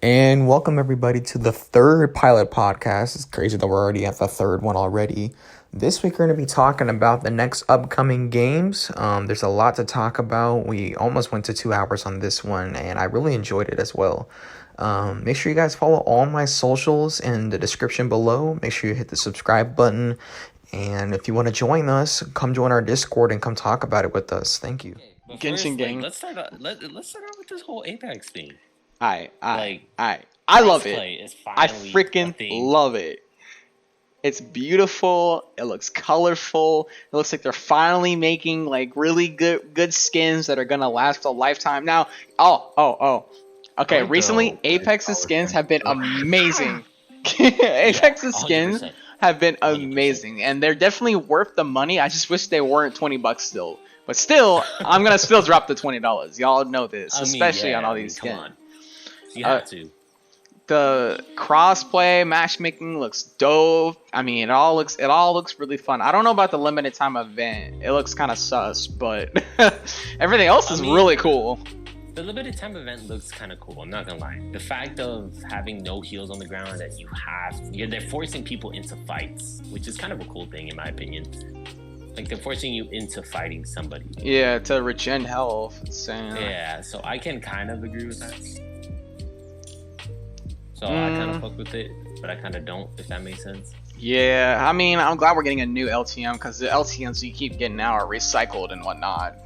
And welcome everybody to the third pilot podcast. It's crazy that we're already at the third one already. This week we're going to be talking about the next upcoming games. There's a lot to talk about. We almost went to 2 hours on this one, and I really enjoyed it as well. Make sure you guys follow all my socials in the description below. Make sure you hit the subscribe button. And if you want to join us, come join our Discord and come talk about it with us. Thank you. Okay, but Genshin first, gang. let's start out. Let's start out with this whole Apex thing. I Like, love it. crossplay is I finally a freaking thing. love it. It's beautiful. It looks colorful. It looks like they're finally making like really good skins that are gonna last a lifetime. Now, okay. Recently, Apex's skins have been amazing. Apex's skins 100%. have been 100%. amazing, and they're definitely worth the money. I just wish they weren't $20 still. But still, I'm gonna still drop the $20. Y'all know this, I mean, especially yeah, on all I mean, these come skins. on. You have to. The crossplay matchmaking looks dope. I mean, it all looks really fun. I don't know about the limited time event. It looks kind of sus, but everything else is really cool. The limited time event looks kind of cool. I'm not gonna lie. The fact of having no heals on the ground and they're forcing people into fights, which is kind of a cool thing in my opinion. Like they're forcing you into fighting somebody. Yeah, to regen health. Yeah, so I can kind of agree with that. So I kind of fuck with it, but I kind of don't, if that makes sense. Yeah, I mean, I'm glad we're getting a new LTM because the LTMs you keep getting now are recycled and whatnot.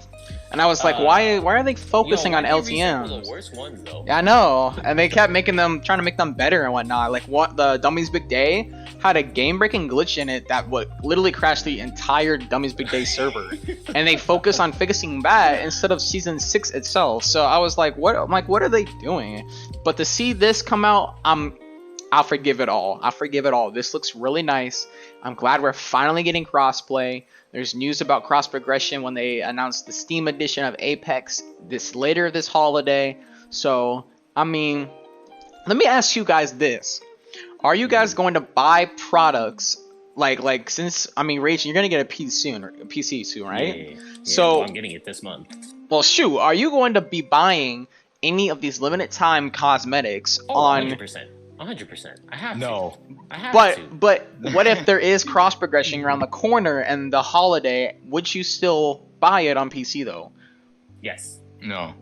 And I was like, why are they focusing on LTMs? The worst ones though. Yeah, I know, and they kept trying to make them better and whatnot. Like what the Dummies Big Day had a game-breaking glitch in it that would literally crash the entire Dummies Big Day server, and they focus on fixing that instead of season 6 itself. So I was like, what? I'm like, what are they doing? But to see this come out, I'll forgive it all. I'll forgive it all. This looks really nice. I'm glad we're finally getting crossplay. There's news about cross progression when they announced the Steam edition of Apex later this holiday. So, I mean, let me ask you guys this. Are you guys going to buy products like since I mean Rach, you're gonna get a PC soon, right? Yeah, so well, I'm getting it this month. Well, shoot, are you going to be buying any of these limited time cosmetics on 100%. 100%. I have No. to. I have But to. what if there is cross progression around the corner and the holiday? Would you still buy it on PC though? Yes. No.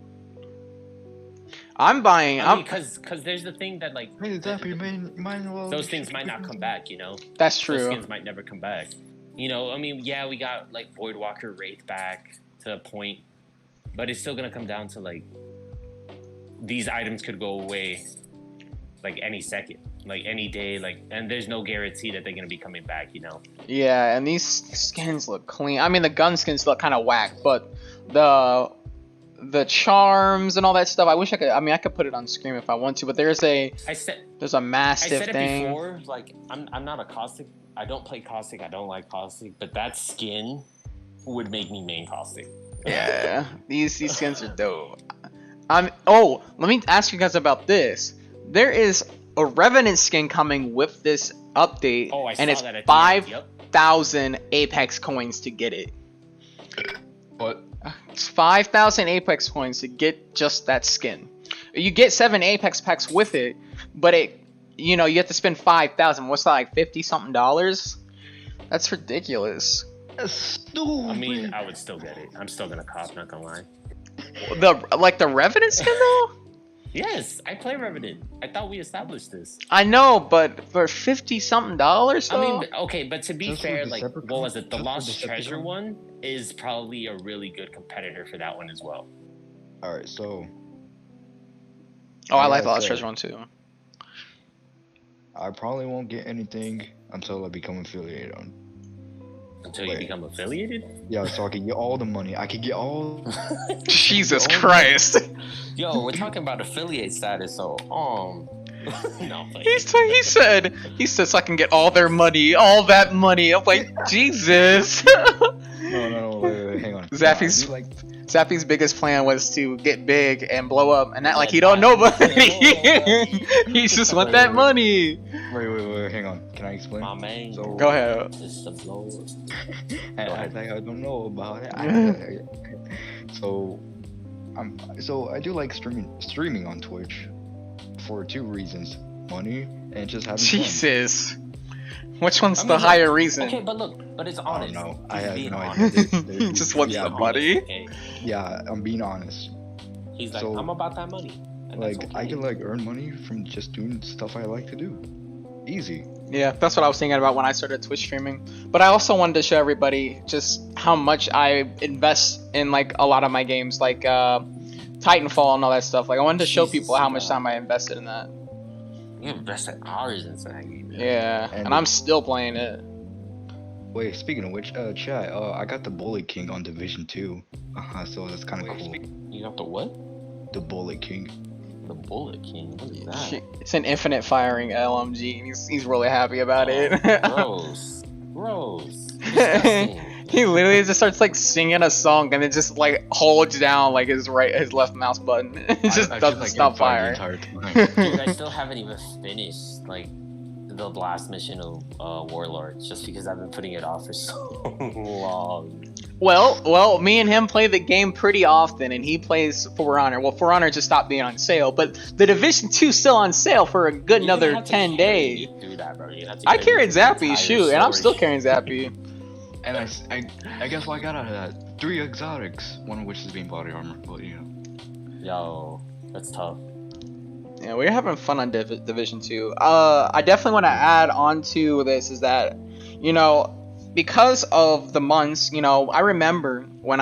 I'm buying. I mean, because there's the thing that like those things might not come back. You know. That's Those true. skins might never come back. You know. I mean, yeah, we got like Voidwalker Wraith back to a point, but it's still gonna come down to like these items could go away like any second, like any day, like, and there's no guarantee that they're gonna be coming back. You know. Yeah, and these skins look clean. I mean, the gun skins look kind of whack, but the charms and all that stuff. I wish I could. I mean, I could put it on screen if I want to, but there's a I massive said it thing. before, like I'm not a Caustic. I don't play Caustic. I don't like Caustic, but that skin would make me main Caustic. Yeah, these skins are dope. Oh, let me ask you guys about this. There is a Revenant skin coming with this update, Oh, I and saw it's that at the end. Yep. 5,000 Apex coins to get it. What? It's 5,000 Apex coins to get just that skin. You get 7 Apex packs with it, but you have to spend 5,000. What's that, like $50-something? That's ridiculous. That's stupid. I mean, I would still get it. I'm still gonna cop. Not gonna lie. The Revenant skin though? Yes, I play Revenant. I thought we established this. I know, but for $50-something though? I mean, okay, but to be Just for fair, like, Decepticon? what was it? The Just for Lost Treasure Decepticon? one is probably a really good competitor for that one as well. Alright, so Oh, I like Yeah, the Lost okay. Treasure one too. I probably won't get anything until I become affiliated on. Until you Wait. become affiliated. Yeah, so I can get all the money. I can get all. Jesus Oh. Christ. Yo, we're talking about affiliate status, so no. Like, he said so I can get all their money, all that money. I'm like, Jesus. No, wait, hang on. Zappy's- I do like Zappy's biggest plan was to get big and blow up, and not like he don't know, but he just want that money. Wait, hang on. Can I explain? my man. So- Go ahead. Just the floor. I don't know about it. So I do like streaming on Twitch for 2 reasons: money and just having Jesus. Which one's I mean, the look, higher reason? Okay, but look, but it's fun. honest. I don't know. He's I have being no honest. idea. He just wants yeah, the money. Okay? Yeah, I'm being honest. He's like, So, I'm about that money. And that's Like, I okay. can like earn money from just doing stuff I like to do. Easy. Yeah, that's what I was thinking about when I started Twitch streaming. But I also wanted to show everybody just how much I invest in like a lot of my games, like Titanfall and all that stuff. Like I wanted to show Jesus, people how much yeah. time I invested in that. You invested hours into that game. man. Yeah, And and I'm still playing it. Wait, speaking of which, chat, I got the Bullet King on Division 2. So that's kind of cool. You got the what? The Bullet King. The Bullet King. What is that? It's an infinite firing LMG, and he's really happy about it. Gross. Gross. Disgusting. He literally just starts like singing a song, and it just like holds down like his left mouse button. It just I doesn't like, stop get firing. fired the entire time. Dude, I still haven't even finished like the last mission of Warlords just because I've been putting it off for so long. Well, me and him play the game pretty often, and he plays For Honor. Well, For Honor just stopped being on sale, but the Division 2's still on sale for a good You're gonna another have to 10 carry days. me through that, bro. You're gonna have to I carry carried me through the Zappy, entire shoot, and I'm still story. carrying Zappy. And I guess what I got out of that, 3 exotics, one of which is being body armor, but you know. Yo, that's tough. Yeah, we're having fun on Division 2. I definitely want to add on to this is that, you know, because of the months, you know, I remember when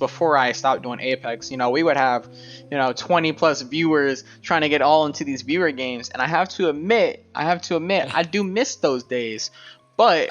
before I stopped doing Apex, you know, we would have, you know, 20 plus viewers trying to get all into these viewer games. And I have to admit, I do miss those days. But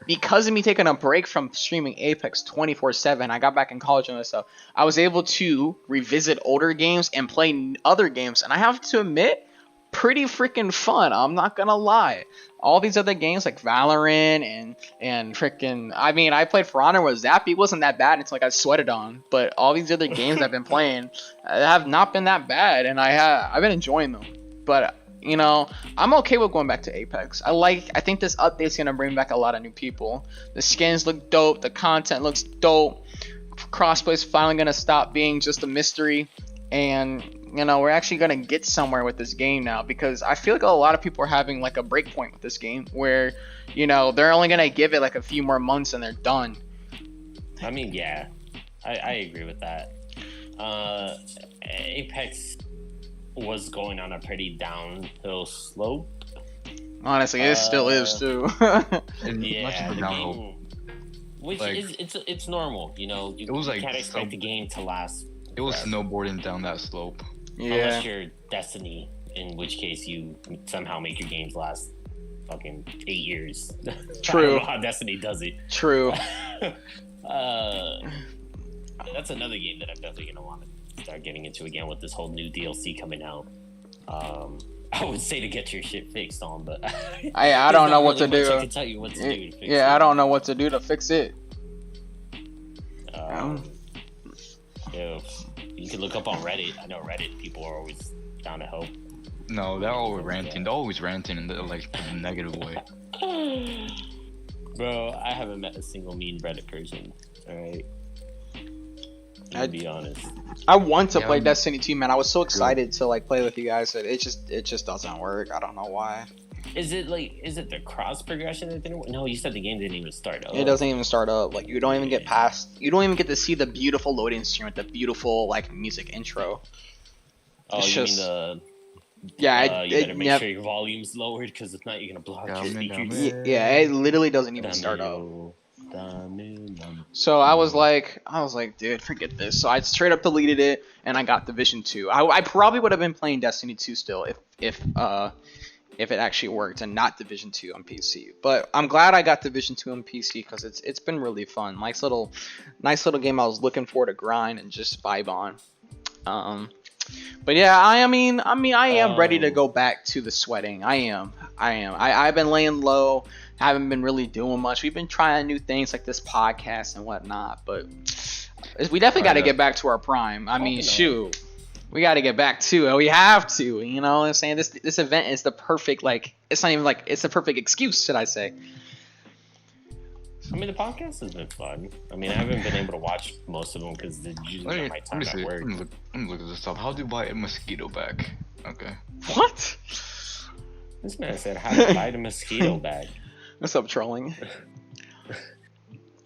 because of me taking a break from streaming Apex 24/7, I got back in college and stuff. I was able to revisit older games and play other games, and I have to admit, pretty freaking fun. I'm not gonna lie. All these other games like Valorant and freaking, I mean, I played For Honor with Zappy. It wasn't that bad until I got sweated on. But all these other games I've been playing have not been that bad, and I've been enjoying them. But you know, I'm okay with going back to Apex. I think this update's gonna bring back a lot of new people. The skins look dope, the content looks dope. Crossplay's finally gonna stop being just a mystery, and you know, we're actually gonna get somewhere with this game now, because I feel like a lot of people are having like a break point with this game where, you know, they're only gonna give it like a few more months and they're done. I mean, yeah, I agree with that. Apex was going on a pretty downhill slope. Honestly, it still is too. And Yeah, much of the the downhill. game, which like- is it's normal, you know. You, It was you like can't expect some- the game to last. It was forever. snowboarding down that slope. Yeah, Unless you're Destiny, in which case you somehow make your games last fucking 8 years. I True. don't know how Destiny does it. true. That's another game that I'm definitely gonna want to start getting into again with this whole new DLC coming out. I would say to get your shit fixed on, but I don't know what to There's not do. really much I can tell you what to do to fix Yeah, it. I don't know what to do to fix it. If you can look up on Reddit. I know Reddit people are always down to help. No, they're always ranting. They're always ranting in the like the negative way. Bro, I haven't met a single mean Reddit person. Alright. To be honest. I want to Yeah, play I'm- Destiny 2, man. I was so excited to like play with you guys, but it just doesn't work. I don't know why. Is it the cross progression that didn't work? No, you said the game didn't even start up. It doesn't even start up. Like you don't even get past. You don't even get to see the beautiful loading screen with the beautiful like music intro. Oh, It's you just- mean the Yeah, you better make yep. sure your volume's lowered, because if not, you're gonna block Yeah, your I'm in speakers. down Yeah, it literally doesn't even start up. So I was like, dude, forget this. So I straight up deleted it, and I got Division 2. I probably would have been playing Destiny 2 still if it actually worked and not Division 2 on PC. But I'm glad I got Division 2 on PC because it's been really fun. Nice little game I was looking for to grind and just vibe on. But yeah, I am ready to go back to the sweating. I am. I've been laying low. Haven't been really doing much. We've been trying new things like this podcast and whatnot, but we definitely got to get back to our prime. I mean, shoot, we got to get back to it. We have to. You know what I'm saying? This event is the perfect, like, it's not even like, it's the perfect excuse, should I say? I mean, the podcast has been fun. I mean, I haven't been able to watch most of them because it's usually my time at work. Let me look at this up. How do you buy a mosquito bag? Okay. What? This man said how to buy the mosquito bag. What's up, trolling?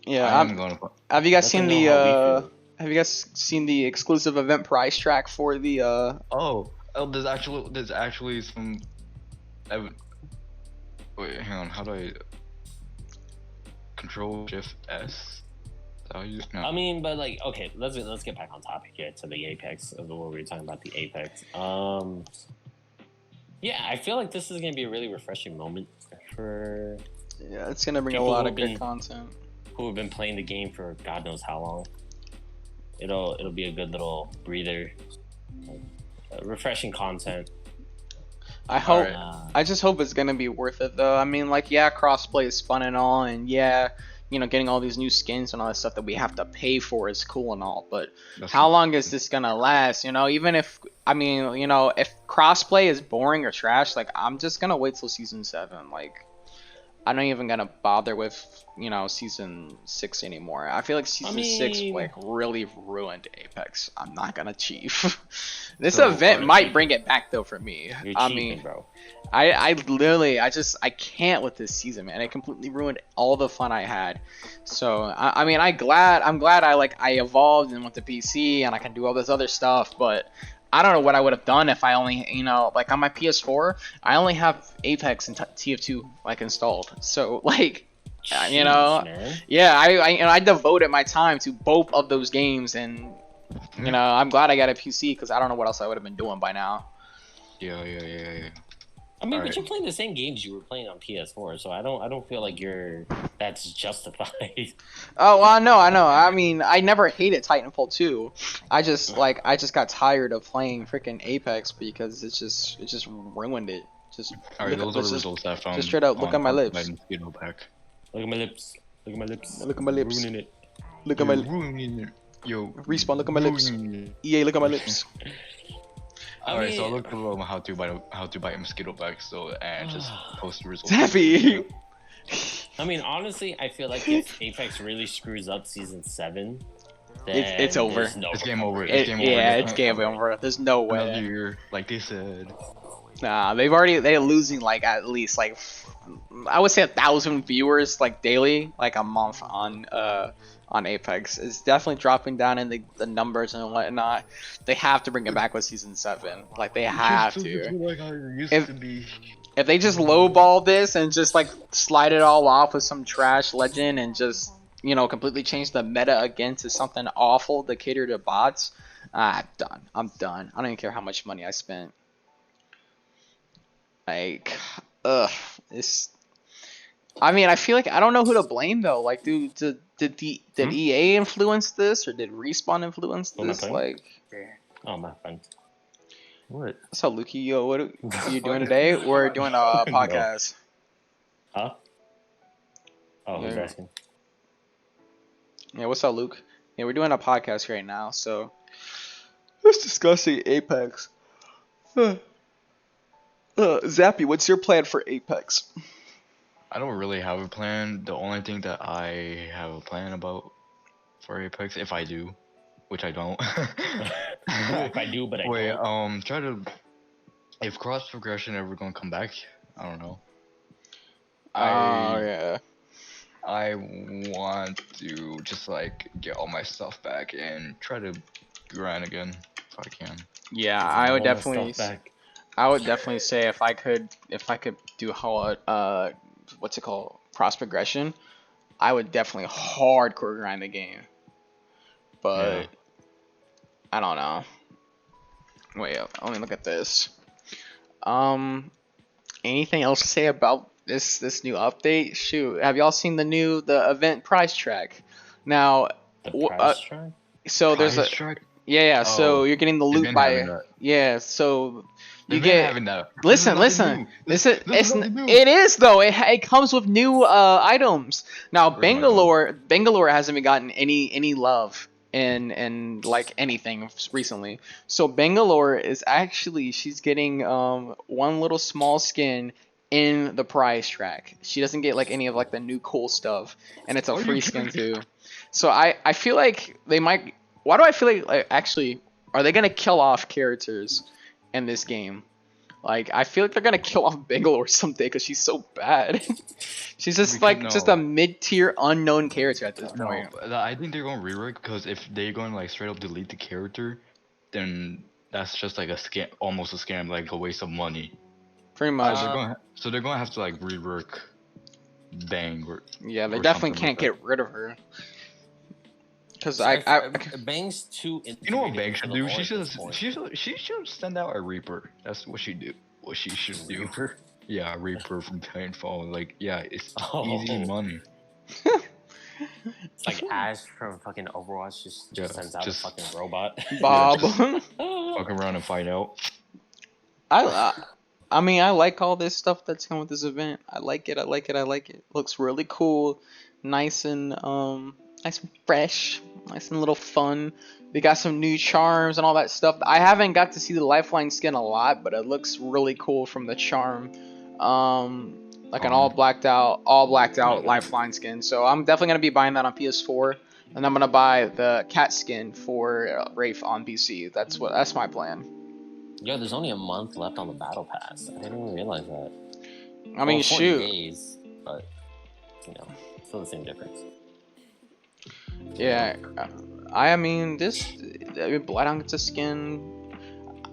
Yeah, I'm gonna. have you guys Let seen them the know how we feel. have you guys seen the exclusive event price track for the Oh, there's actually some. Wait, hang on. How do I? Control Shift S. How you? No. I mean, but like, okay, let's get back on topic here to the Apex of what we were talking about. The Apex. Yeah, I feel like this is gonna be a really refreshing moment for yeah, it's gonna bring a People lot who've of good been- content. who have been playing the game for God knows how long. It'll be a good little breather, refreshing content. I hope. Uh, I just hope it's gonna be worth it though. I mean, like, yeah, crossplay is fun and all, and yeah, you know, getting all these new skins and all that stuff that we have to pay for is cool and all, but That's how long is this gonna last? You know, even if I mean, you know, if crossplay is boring or trash, like I'm just gonna wait till season 7. Like I'm not even gonna bother with, you know, season 6 anymore. I feel like season 6 mean- like really ruined Apex. I'm not gonna cheat. This So, event you're might cheating. bring it back though for me. You're I cheating, mean, bro. I literally I can't with this season, man. It completely ruined all the fun I had. So I mean I'm glad I evolved and went to PC and I can do all this other stuff, but I don't know what I would have done if I only, you know, like on my PS4, I only have Apex and TF2 like installed. So like, you know, Jeez, man. yeah, I devoted my time to both of those games, and you know, I'm glad I got a PC because I don't know what else I would have been doing by now. Yeah. I mean, but Alright. you're playing the same games you were playing on PS4, so I don't feel like that's justified. Oh, well, I know. I mean, I never hated Titanfall 2. I just got tired of playing freaking Apex because it just ruined it. Just Alright, look- those are let's the just- results I found. just straight up look on at my how to lips. buy a mosquito bag. Look at my lips. Look at my lips. Look at my lips. Ruining it. look at my ruining it. Yo. Respawn, look at my lips. ruining it. EA. Look at my lips. Alright, so I mean- looked up how to buy a mosquito bag, so and just post the results. Zappy. I mean, honestly, I feel like if Apex really screws up season 7, then It's over. there's No It's game over. It's It, game over. yeah, it's game over. There's no Another way. year, like they said. Nah, they're losing like at least like I would say 1,000 viewers like daily, like a month on Apex. It's definitely dropping down in the numbers and whatnot. They have to bring it back with season 7. Like they have to. Like how it used If- to be. If they just lowball this and just like slide it all off with some trash legend and just, you know, completely change the meta again to something awful to cater to bots, I'm done. I'm done. I don't even care how much money I spent. Like, ugh, it's. I mean, I feel like I don't know who to blame though. Like, did EA influence this or did Respawn influence Who am I this? playing? Like, Oh, my friend. What? what's up, Lukey? Yo, what are you doing today? We're doing a podcast. Huh? Oh, who's Yeah. asking? Yeah, what's up, Luke? Yeah, we're doing a podcast right now, so let's discuss Apex. Zappy, what's your plan for Apex? I don't really have a plan. The only thing that I have a plan about for Apex, if I do, which I don't. If I do, but I Wait, don't. try to. If cross progression ever gonna come back, I don't know. Oh yeah. I want to just like get all my stuff back and try to grind again if I can. Yeah, I would All my definitely stuff back. I would definitely say if I could do how what's it called? Cross progression, I would definitely hardcore grind the game. But Yeah. I don't know. Wait, let me look at this. Anything else to say about this new update? Shoot, have y'all seen the event price track? Now, The w- price track? so there's a Price track? yeah. So Oh, you're getting the they've loot been by having that. yeah. So you They've been get. having that. Listen, This is listen. nothing new. This is this it's is nothing new. it is though. It comes with new items. Now Where's my Bangalore hasn't been gotten any love in like anything recently. So Bangalore is actually she's getting one little small skin in the prize track. She doesn't get like any of like the new cool stuff, and it's a Are you free skin kidding? too. So I feel like they might. Why do I feel like actually are they gonna kill off characters in this game? Like I feel like they're gonna kill off Bangalore someday because she's so bad. She's just like just a No. mid-tier unknown character at this No, point. but I think they're going to rework because if they're going to like straight up delete the character, then that's just like a scam, almost a scam, like a waste of money. Pretty much. So they're gonna have to like rework Bang or Yeah, they or definitely something can't like get rid of her. Cause Bang's too. you know what integrated Bang into should the do? lore She at should this point. she should send out a Reaper. That's what she do. What she should do. Reaper? Yeah, Reaper from Titanfall. Like yeah, it's Oh. easy money. It's like Ash from fucking Overwatch just Yeah, sends out just- a fucking robot. Bob. Fuck around and find out. I mean, I like all this stuff that's coming with this event. I like it. I like it. I like it. Looks really cool, nice and nice and fresh, nice and little fun. They got some new charms and all that stuff. I haven't got to see the Lifeline skin a lot, but it looks really cool from the charm. Like an all blacked out Lifeline skin. So I'm definitely gonna be buying that on PS4, and I'm gonna buy the cat skin for Wraith on PC. That's my plan. Yo, there's only a month left on the battle pass. I didn't even realize that. I mean, Well, 40 shoot. days, but you know, still the same difference. Yeah, I mean Bloodhound gets a skin.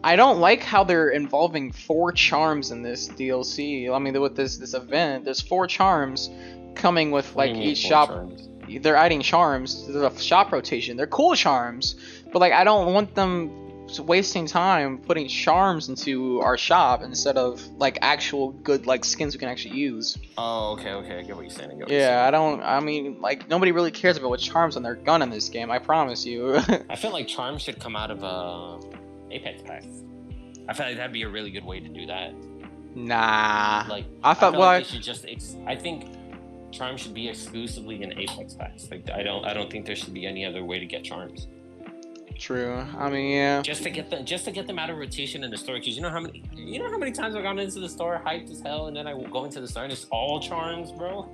I don't like how they're involving 4 charms in this DLC. I mean, with this event, there's 4 charms coming with What do like you mean, each 4 shop. charms? They're adding charms. There's a shop rotation. They're cool charms, but like I don't want them wasting time putting charms into our shop instead of like actual good like skins we can actually use. Oh, okay. I get what you're saying. Yeah, I mean, like nobody really cares about what charms on their gun in this game. I promise you. I feel like charms should come out of Apex packs. I feel like that'd be a really good way to do that. Nah. Like I thought feel well, like they should just. I think charms should be exclusively in Apex packs. Like I don't think there should be any other way to get charms. true. I mean, yeah. Just to get them out of rotation in the store, because you know how many times I've gone into the store hyped as hell, and then I go into the store and it's all charms, bro.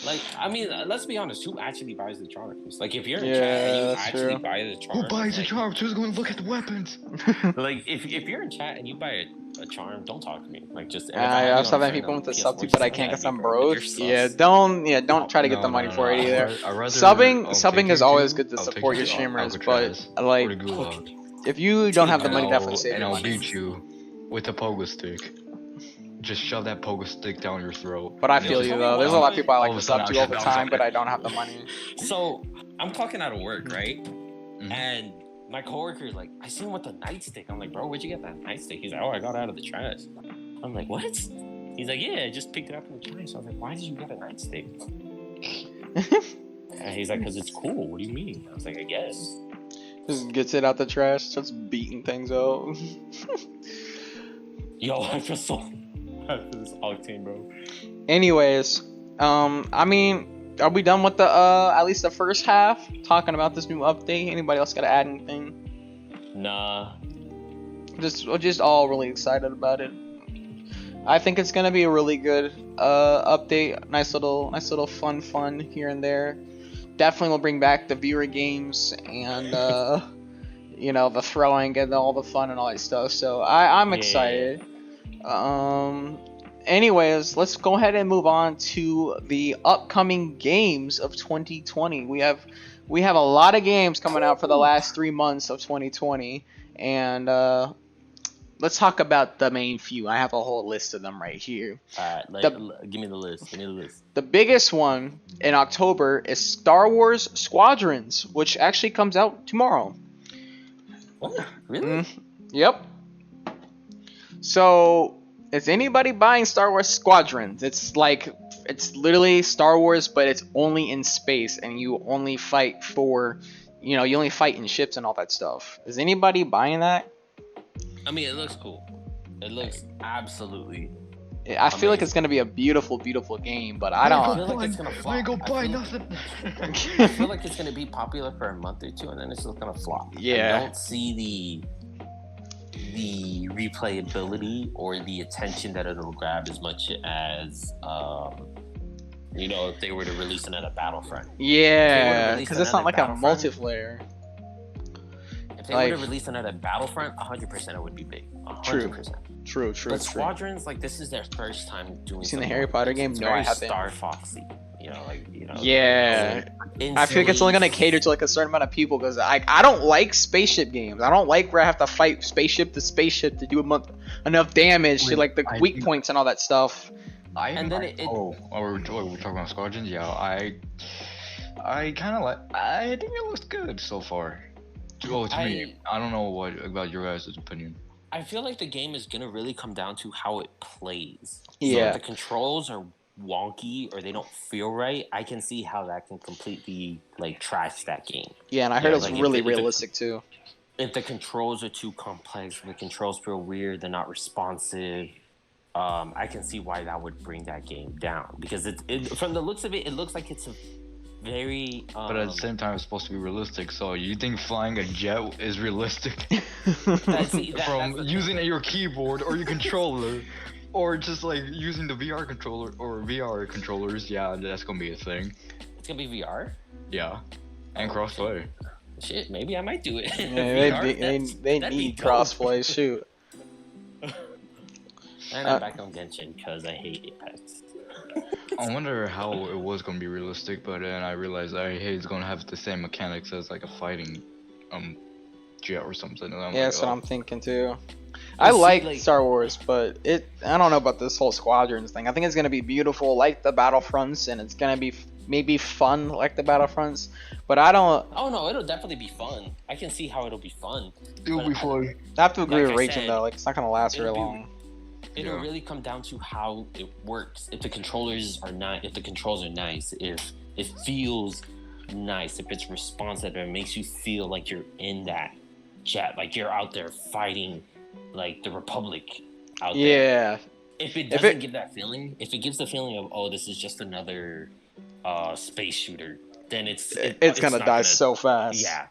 Like, I mean, let's be honest, who actually buys the charms? Like, if you're in Yeah, chat and you that's actually true. buy the charms, Who buys the like, charms? Who's going to look at the weapons? like if you're in chat and you buy a charm, don't talk to me. Like, just I have so many people want to sub to, but I can't get some bros. Yeah, don't try to get the money for it either. Subbing is always good to support your streamers, but like if you don't have the money, definitely save and your I'll money. beat you with a pogo stick. Just shove that pogo stick down your throat. But I feel you though. There's a lot of people I like All to of a sub sudden, to all the I was time, like- but I don't have the money. So I'm clocking out of work, right? Mhm. And my coworker's like, I seen him with the nightstick. I'm like, bro, where'd you get that nightstick? He's like, oh, I got it out of the trash. I'm like, what? He's like, yeah, I just picked it up in the trash. I was like, why did you get a nightstick? And he's like, because it's cool. What do you mean? I was like, I guess. Just gets it out the trash, starts beating things up. Yo, I feel so bad for this Octane, bro. Anyways, I mean, are we done with the at least the first half talking about this new update? Anybody else gotta add anything? Nah. We're just all really excited about it. I think it's gonna be a really good update. Nice little fun here and there. Definitely will bring back the viewer games and you know, the throwing and all the fun and all that stuff. So I'm Yeah. excited. Anyways, let's go ahead and move on to the upcoming games of 2020. We have a lot of games coming out for the last 3 months of 2020, and let's talk about the main few. I have a whole list of them right here. Give me the list. The biggest one in October is Star Wars Squadrons, which actually comes out tomorrow. What? Really? Yep. So, is anybody buying Star Wars Squadrons? It's literally Star Wars, but it's only in space, and you only fight you only fight in ships and all that stuff. Is anybody buying that? I mean, it looks cool. It looks absolutely. I feel like it's gonna be a beautiful, beautiful game, but I I don't. feel like it's gonna flop. I ain't gonna buy I feel- nothing. I feel like it's gonna be popular for a month or two, and then it's just gonna flop. Yeah. I don't see the replayability or the attention that it'll grab as much as if they were to release another Battlefront. Yeah, released because it's not like a Battlefront, multiplayer. If they Like- were to release another Battlefront, 100% it would be big. 100%. True. But Squadrons, like, this is their first time doing. Seen the something Harry like Potter this. game? It's No, I very haven't. Star Foxy. Yeah. I feel like it's only gonna cater to like a certain amount of people because I don't like spaceship games. I don't like where I have to fight spaceship to spaceship to do enough damage to Wait, like the I weak think- points and all that stuff. And then we're talking about Squadrons. Yeah, I kind of like. I think it looks good so far. To me, I don't know what about your guys' opinion. I feel like the game is gonna really come down to how it plays. So Yeah. if the controls are wonky or they don't feel right, I can see how that can completely like trash that game. Yeah, and I heard Yeah, it's like, really if the- realistic too. If the controls are too complex, if the controls feel weird, they're not responsive. I can see why that would bring that game down because it from the looks of it, it looks like it's a very. But at the same time, it's supposed to be realistic. So you think flying a jet is realistic? that's From the using your keyboard or your controller, or just like using the VR controller or VR controllers. Yeah, that's gonna be a thing. It's gonna be VR. Yeah, and crossplay. Shit, maybe I might do it. Yeah, VR, they that'd be need dope. crossplay. Shoot. And I'm back on Genshin because I hate Apex. I wonder how it was gonna be realistic, but then I realized it's gonna have the same mechanics as like a fighting jet or something. And I'm Yeah, like, that's what oh. I'm thinking too. I see, like like- Star Wars, but I don't know about this whole Squadrons thing. I think it's gonna be beautiful like the Battlefronts, and it's gonna be maybe fun like the Battlefronts. But I don't. Oh no, it'll definitely be fun. I can see how it'll be fun. It'll be fun. I have to agree Like with I Rachel said, though. Like it's not gonna last very it'll be- long. It'll Yeah. really come down to how it works. If the controls are nice, if it feels nice, if it's responsive, and it makes you feel like you're in that jet, like you're out there fighting, like the Republic out there. Yeah, If it If doesn't it- give that feeling, if it gives the feeling of this is just another space shooter, then it's gonna not die so fast. Yeah.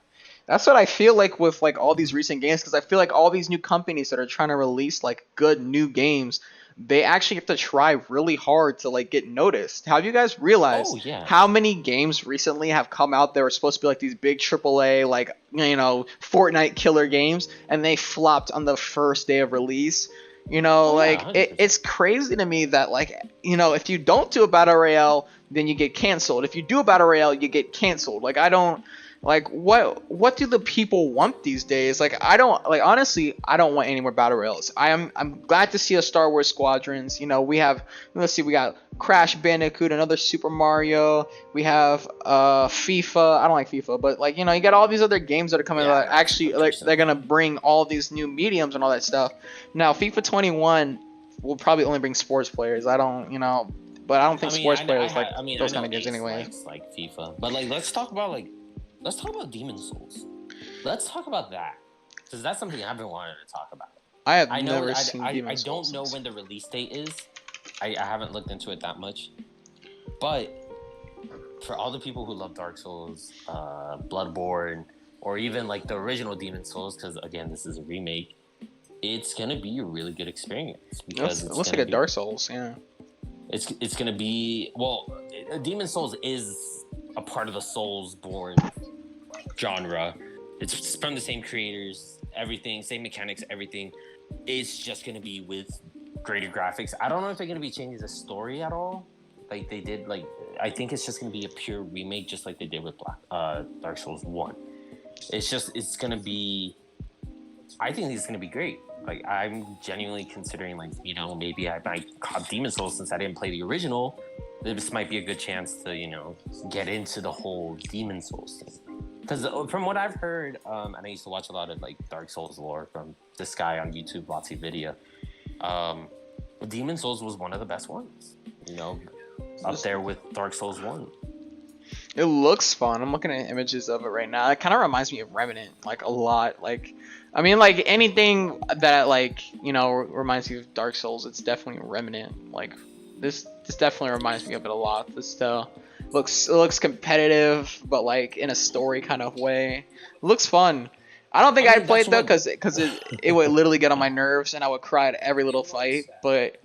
That's what I feel like with like all these recent games, because I feel like all these new companies that are trying to release like good new games, they actually have to try really hard to like get noticed. Have you guys realized Oh, yeah. how many games recently have come out that were supposed to be like these big AAA like Fortnite killer games, and they flopped on the first day of release? yeah, Like 100%. it's crazy to me that like if you don't do a battle royale, then you get canceled. If you do a battle royale, you get canceled. Like I don't. Like what do the people want these days? Like I don't honestly I don't want any more battle royales. I'm glad to see a Star Wars Squadrons. We got Crash Bandicoot, another Super Mario. We have FIFA. I don't like FIFA, but like you got all these other games that are coming Yeah, out. Actually, like 100%. they're gonna bring all these new mediums and all that stuff. Now FIFA 21 will probably only bring sports players. I don't but I don't think sports players like those kind of games anyway. Like FIFA, but like let's talk about Demon Souls. Let's talk about that because that's something I've been wanting to talk about. I have I know never seen I Demon's don't Souls know since. when the release date is. I haven't looked into it that much, but for all the people who love Dark Souls, Bloodborne, or even like the original Demon Souls, because again this is a remake, it's gonna be a really good experience because It looks like a Dark Souls, yeah. It's gonna be Demon Souls is a part of the Soulsborne genre. It's from the same creators, everything, same mechanics, everything. It's just gonna be with greater graphics. I don't know if they're gonna be changing the story at all, like they did. Like I think it's just gonna be a pure remake, just like they did with Dark Souls 1. It's gonna be. I think it's gonna be great. Like I'm genuinely considering, like maybe I might cop Demon Souls since I didn't play the original. This might be a good chance to get into the whole Demon Souls thing. Because from what I've heard, and I used to watch a lot of like Dark Souls lore from this guy on YouTube, Lotsie Video. Demon Souls was one of the best ones. Up there with Dark Souls 1. It looks fun. I'm looking at images of it right now. It kind of reminds me of Revenant, like a lot. Like, I mean, like anything that like reminds you of Dark Souls, it's definitely Remnant. Like this definitely reminds me of it a lot. This looks competitive, but like in a story kind of way. It looks fun. I don't think I I'd mean, play that's it though, what- because it would literally get on my nerves, and I would cry at every little fight. But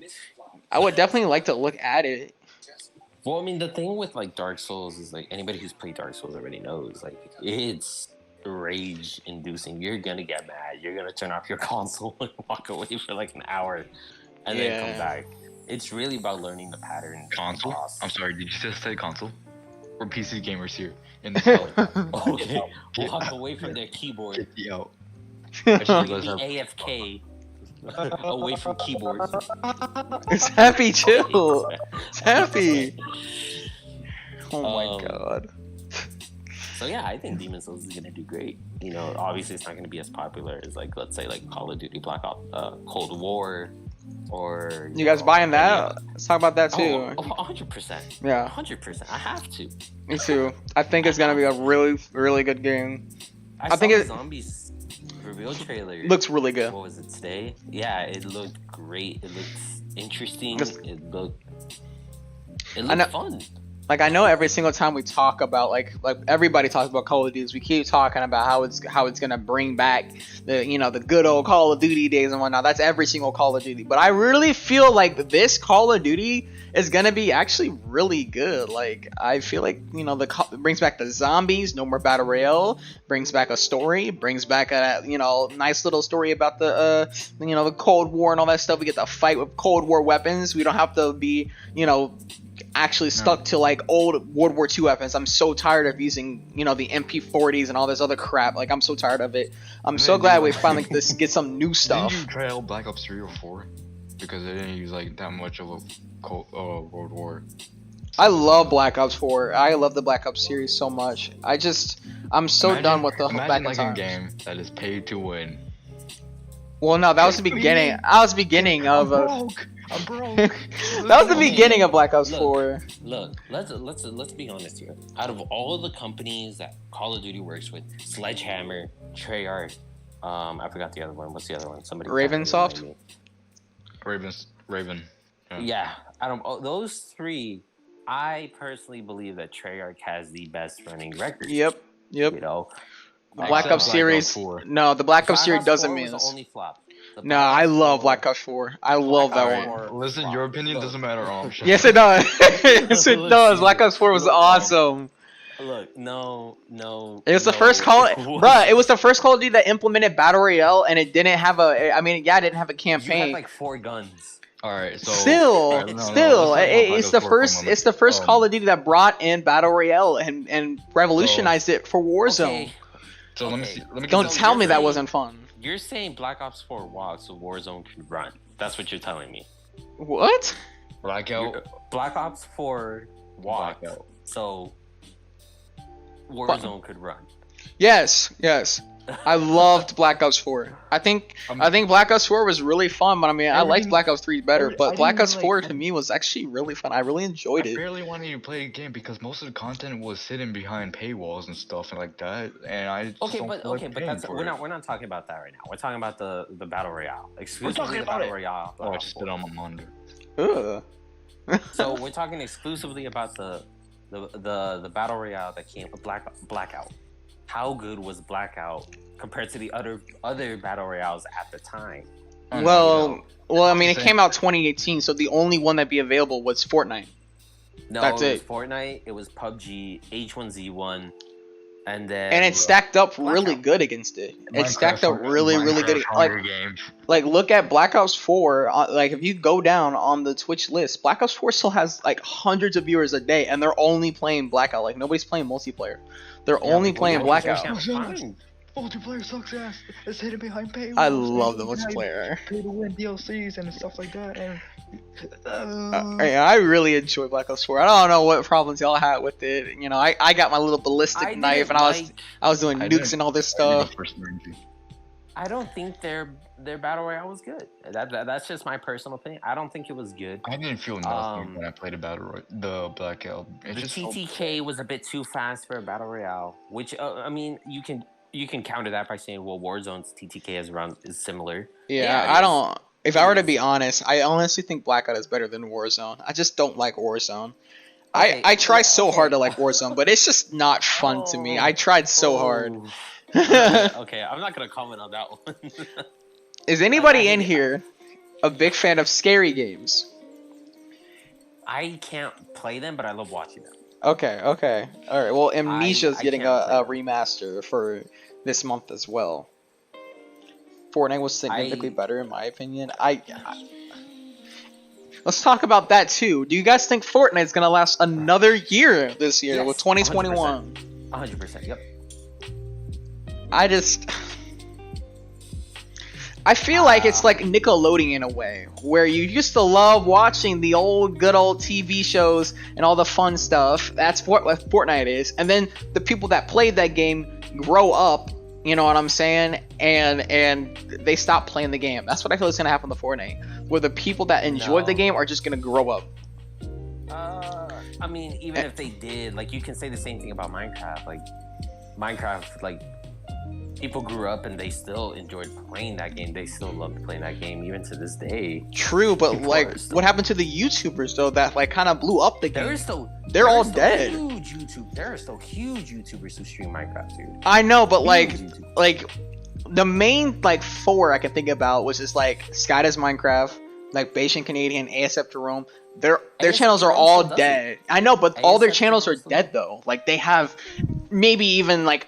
I would definitely like to look at it. Well, I mean, the thing with like Dark Souls is like anybody who's played Dark Souls already knows like it's rage inducing. You're gonna get mad. You're gonna turn off your console and walk away for like an hour, and then come Yeah. back. It's really about learning the pattern. Console? Boss. I'm sorry, did you just say console? We're PC gamers here in the cell. Okay, walk away from their keyboard. Get the out. You Actually, can let's be have AFK away from keyboards. It's happy chill. It's happy. Oh my Um, god. So yeah, I think Demon Souls is gonna do great. You know, obviously it's not gonna be as popular as like let's say like Call of Duty Black Ops, Cold War, or You guys know, buying any that? Let's talk about that Oh, too. 100%. Yeah, 100%. I have to. me too. I think it's gonna be a really good game. I think saw the it- Zombies reveal trailer. Looks really good. What was it today? Yeah, it looked great. It looked interesting. Just- It looked I know- fun. Like I know every single time we talk about like everybody talks about Call of Duty, we keep talking about how it's gonna bring back the good old Call of Duty days and whatnot. That's every single Call of Duty. But I really feel like this Call of Duty is gonna be actually really good. Like I feel like it brings back the zombies, no more battle royale, brings back a story, brings back a nice little story about the Cold War and all that stuff. We get to fight with Cold War weapons. We don't have to be actually stuck to like old World War II weapons. I'm so tired of using the MP40s and all this other crap. Like I'm so tired of it. I'm so Man, glad dude, we like- finally get some new stuff. Didn't you try out Black Ops 3 or 4? Because they didn't use like that much of a World War. I love Black Ops 4. I love the Black Ops series so much. I'm so Imagine- done with the imagine back in like a time. game that is paid to win. Well, no, that was the What do you beginning. mean? That was the beginning of. I'm broke. That was the beginning of Black Ops Look. 4. Look, let's be honest here. Out of all the companies that Call of Duty works with, Sledgehammer, Treyarch, I forgot the other one. What's the other one? Somebody. Ravensoft? Raven. Yeah, out of all those three, I personally believe that Treyarch has the best running record. Yep. You know, The Black Ops Black series. Ops 4. No, the Black Ops Black series Ops doesn't 4 mean was this. the only flop. The No, Black I Ops love 4 Black Ops 4. I love that Ops one. 4 Listen, your opinion Look, doesn't matter. Oh, shit. Yes, it does. Yes, it does. Black Ops 4 was awesome. Look, no. It was the no, first Call, it wasn't. bruh. It was the first Call of Duty that implemented battle royale, and it didn't have a. I mean, yeah, it didn't have a You campaign. had like 4 guns. All right, so Still, Alright, no, still, let's talk about it's Black the Ops 4 for a first. moment. It's the first Call of Duty that brought in battle royale and revolutionized it for Warzone. Okay, So let me okay. see. Let me get Don't this- tell me that saying- wasn't fun. You're saying Black Ops 4 walked so Warzone could run. That's what you're telling me. What? Blackout. Black Ops 4 walked Blackout. so Warzone could run. Yes, yes. I loved Black Ops 4. I think Black Ops 4 was really fun, but I mean, I liked Everything- Black Ops 3 better. I But didn't Black even Ops like 4 fun. to me was actually really fun. I really enjoyed I it. barely wanted to play a game because most of the content was sitting behind paywalls and stuff and like that, and I just Okay, don't but feel like but paying that's for we're it. not talking about that right now. We're talking about the battle royale. Exclusively talking the about battle it. royale. Oh, I just spit on my monitor. Ugh. So we're talking exclusively about the battle royale that came Blackout. How good was Blackout compared to the other battle royales at the time? I don't know, Well, I mean, it Same. came out 2018, so the only one that'd be available was Fortnite. No, That's it was it. Fortnite, it was PUBG, H1Z1, and then And it stacked up really Blackout. good against it. It Minecraft stacked up Hunger- really good. Minecraft Like, Hunger Games. like look at Black Ops 4. Like, if you go down on the Twitch list, Black Ops 4 still has like hundreds of viewers a day, and they're only playing Blackout. Like, nobody's playing multiplayer. They're only playing Well, Blackout. yeah, fine. Multiplayer sucks ass. It's hidden behind paywalls. I love the and multiplayer. Pay to win DLCs and stuff like that. And I really enjoy Black Ops 4. I don't know what problems y'all had with it. You know, I got my little ballistic knife, and I was doing I nukes didn't- and all this I didn't stuff. first energy. I don't think their battle royale was good. That's just my personal opinion. I don't think it was good. I didn't feel nothing when I played the Blackout. It The just felt- TTK was a bit too fast for a battle royale, which I mean, you can counter that by saying, well, Warzone's TTK is similar. Yeah, Yeah, it I is. don't. If I were to It be is. honest, I honestly think Blackout is better than Warzone. I just don't like Warzone. Okay, I try yeah, so okay. hard to like Warzone, but it's just not fun to me. I tried so hard. Okay, I'm not gonna comment on that one. Is anybody I in hate it. here a big fan of scary games? I can't play them, but I love watching them. Okay, okay. All right. Well, Amnesia's I getting can't play a them. remaster for this month as well. Fortnite was significantly better in my opinion. Let's talk about that too. Do you guys think Fortnite's gonna last another year this year Yes, with 2021? 100%. Yep. I feel like it's like Nickelodeon in a way, where you used to love watching the good old TV shows and all the fun stuff. That's what Fortnite is. And then the people that played that game grow up, you know what I'm saying? And they stop playing the game. That's what I feel is gonna happen to Fortnite, where the people that enjoyed the No. game are just gonna grow up. I mean, even if they did, like, you can say the same thing about Minecraft. Like, Minecraft, like, people grew up and they still enjoyed playing that game. They still loved playing that game even to this day. True, but People like, are still- what happened to the YouTubers though that like kind of blew up the game? There They're all are still dead. Huge YouTube. There are still huge YouTubers who stream Minecraft, dude. I know, but like, Huge YouTubers. like the main like four I can think about was just like Sky Does Minecraft, like Bayesian Canadian, ASF Jerome. Their ASF channels are Jerome all still does dead. I know, but all their ASF channels are Jerome still dead though. Like they have maybe even like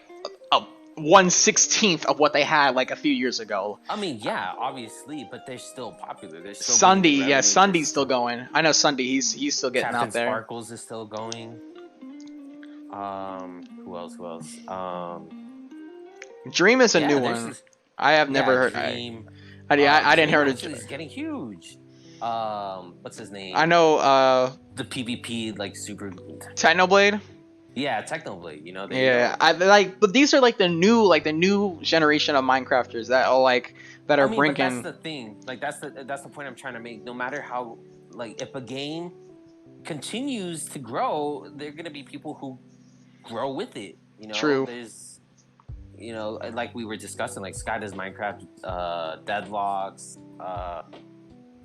a 1/16 of what they had like a few years ago. I mean, yeah, obviously, but they're still popular. They're still Sunday, bringing yeah, revenue. Sunday's still going. I know Sunday, he's still getting Captain out there. Sparkles is still going. Who else? Dream is a Yeah, new there's one. this- I have never yeah, heard. Dream. I didn't hear Dream it. is getting huge. What's his name? I know The PvP like super. Technoblade. Yeah, Technoblade. You know. They Yeah, I like, but these are like the new generation of Minecrafters that are like that are But bringing. that's the thing. Like that's the point I'm trying to make. No matter how, like, if a game continues to grow, there are gonna be people who grow with it. You know. True. There's, you know, like we were discussing, like Sky Does Minecraft, Deadlocks,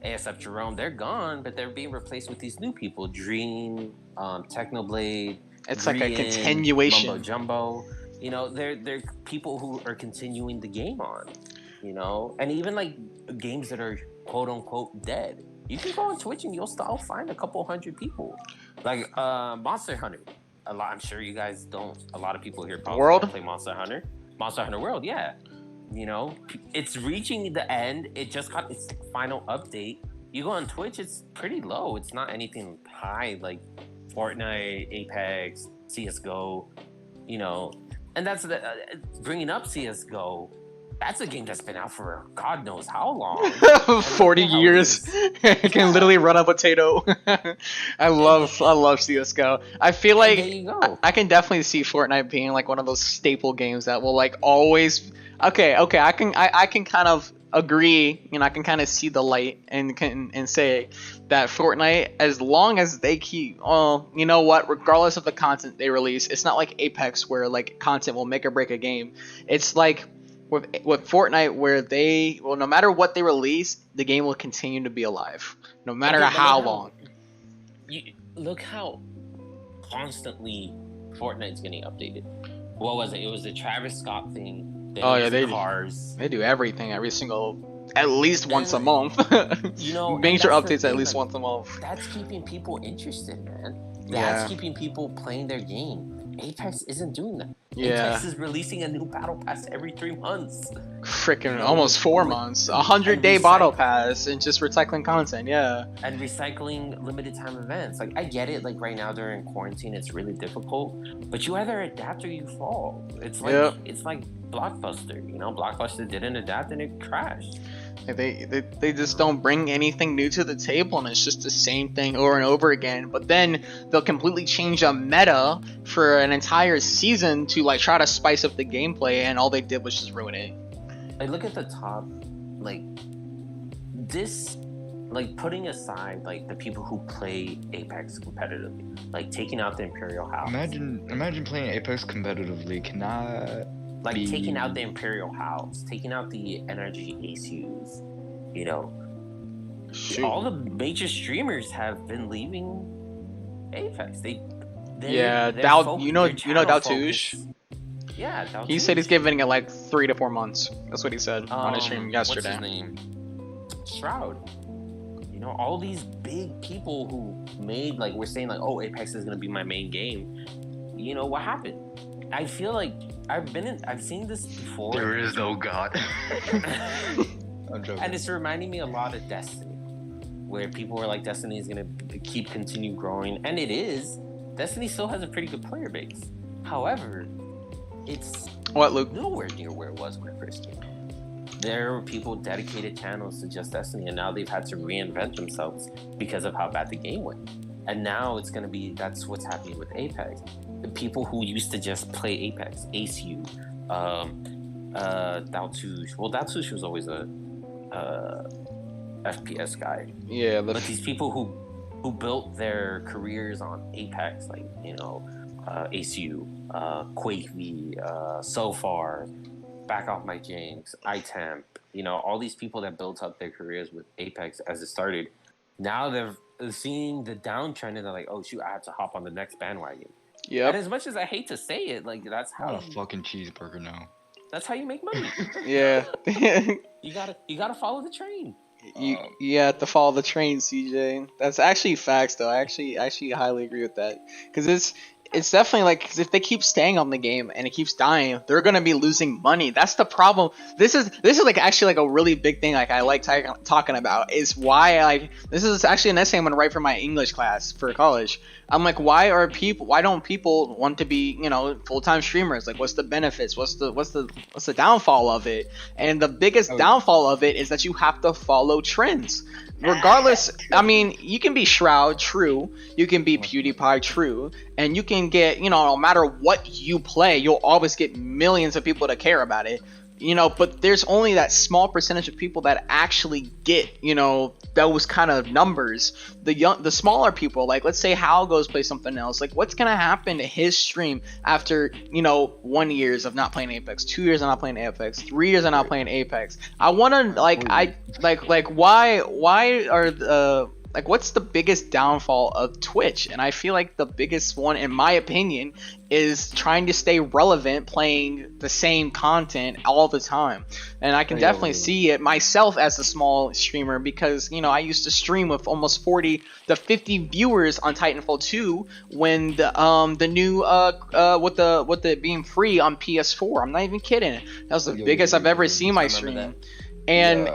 ASF Jerome. They're gone, but they're being replaced with these new people. Dream, Technoblade. It's like a Rian, continuation. Mumbo Jumbo. You know, they're people who are continuing the game on. You know, and even like games that are quote unquote dead. You can go on Twitch and you'll still find a couple hundred people. Like Monster Hunter. I'm sure you guys don't. A lot of people here probably World? don't play Monster Hunter. Monster Hunter World, yeah. You know, it's reaching the end. It just got its final update. You go on Twitch, it's pretty low. It's not anything high like Fortnite, Apex, CS:GO. You know, and that's bringing up CS:GO. That's a game that's been out for God knows how long. 40 how it years. It can literally run a potato. I love CS:GO. I feel And like there you go. I can definitely see Fortnite being like one of those staple games that will like always. Okay, I can kind of agree. You know, I can kind of see the light and say that Fortnite, as long as they keep, you know what, regardless of the content they release, it's not like Apex where like content will make or break a game. It's like with Fortnite where no matter what they release, the game will continue to be alive, no matter Okay, but how look long. Look how constantly Fortnite's getting updated. What was it? It was the Travis Scott thing. Then Oh, it yeah, was they- cars. They do everything at least once a month. You know, and Major that's the updates at thing, least like, once a month. That's keeping people interested, man. Yeah. That's keeping people playing their game. Apex isn't doing that. Yeah. Apex is releasing a new battle pass every 3 months. Freaking No, almost 4 like- months. 100-day and bottle recycle- pass and just recycling content. Yeah. And recycling limited time events. Like, I get it, like right now during quarantine it's really difficult, but you either adapt or you fall. It's like Yep. it's like Blockbuster, you know, Blockbuster didn't adapt and it crashed. They just don't bring anything new to the table, and it's just the same thing over and over again. But then they'll completely change a meta for an entire season to like try to spice up the gameplay, and all they did was just ruin it. Like, look at the top, like this, like putting aside like the people who play Apex competitively, like taking out the Imperial House. Imagine playing Apex competitively. Cannot. Like be- taking out the Imperial House, taking out the Energy ACUs, you know. All the major streamers have been leaving Apex. Yeah, they're Dow- fo- you know their channel Daltouche? focus- Yeah, He said he's giving it like 3 to 4 months. That's what he said on his stream yesterday. What's his name? Shroud. You know, all these big people who made, like, we're saying, like, oh, Apex is gonna be my main game. You know what happened? I feel like I've seen this before. There is no God. I'm joking. And it's reminding me a lot of Destiny, where people were like, Destiny is gonna continue growing, and it is. Destiny still has a pretty good player base. However, it's What, Luke? nowhere near where it was when it first came out. There were people dedicated channels to just Destiny, and now they've had to reinvent themselves because of how bad the game went. And now it's gonna be, that's what's happening with Apex. The people who used to just play Apex, ACU, Daltush. Well, Daltush was always a FPS guy. Yeah, But these people who built their careers on Apex, like, you know, ACU, Quake V, SoFar, Back Off My Jinx, iTemp, you know, all these people that built up their careers with Apex as it started, now they're seeing the downtrend and they're like, oh shoot, I have to hop on the next bandwagon. Yep. And as much as I hate to say it, like, that's I how want a fucking cheeseburger now. that's how you make money. Yeah. You gotta follow the train. You have to follow the train, CJ. That's actually facts, though. I actually highly agree with that, because it's definitely like, 'cause if they keep staying on the game and it keeps dying, they're gonna be losing money. That's the problem. This is like actually like a really big thing. Like I like talking about is why, like, this is actually an essay I'm gonna write for my English class for college. I'm like, why don't people want to be, you know, full-time streamers? Like, what's the benefits? What's the downfall of it? And the biggest downfall of it is that you have to follow trends. Regardless, I mean, you can be Shroud, true. You can be PewDiePie, true. And you can get, you know, no matter what you play, you'll always get millions of people to care about it. You know, but there's only that small percentage of people that actually get, you know, those kind of numbers. The smaller people, like, let's say Hal goes play something else. Like, what's gonna happen to his stream after, you know, 1 year of not playing Apex, 2 years of not playing Apex, 3 years of not playing Apex? I wanna, like, why are like, what's the biggest downfall of Twitch? And I feel like the biggest one, in my opinion, is trying to stay relevant, playing the same content all the time. And I can definitely see it myself as a small streamer, because, you know, I used to stream with almost 40 to 50 viewers on Titanfall 2 when the new with the being free on PS4. I'm not even kidding. That was the biggest I've ever seen my stream. And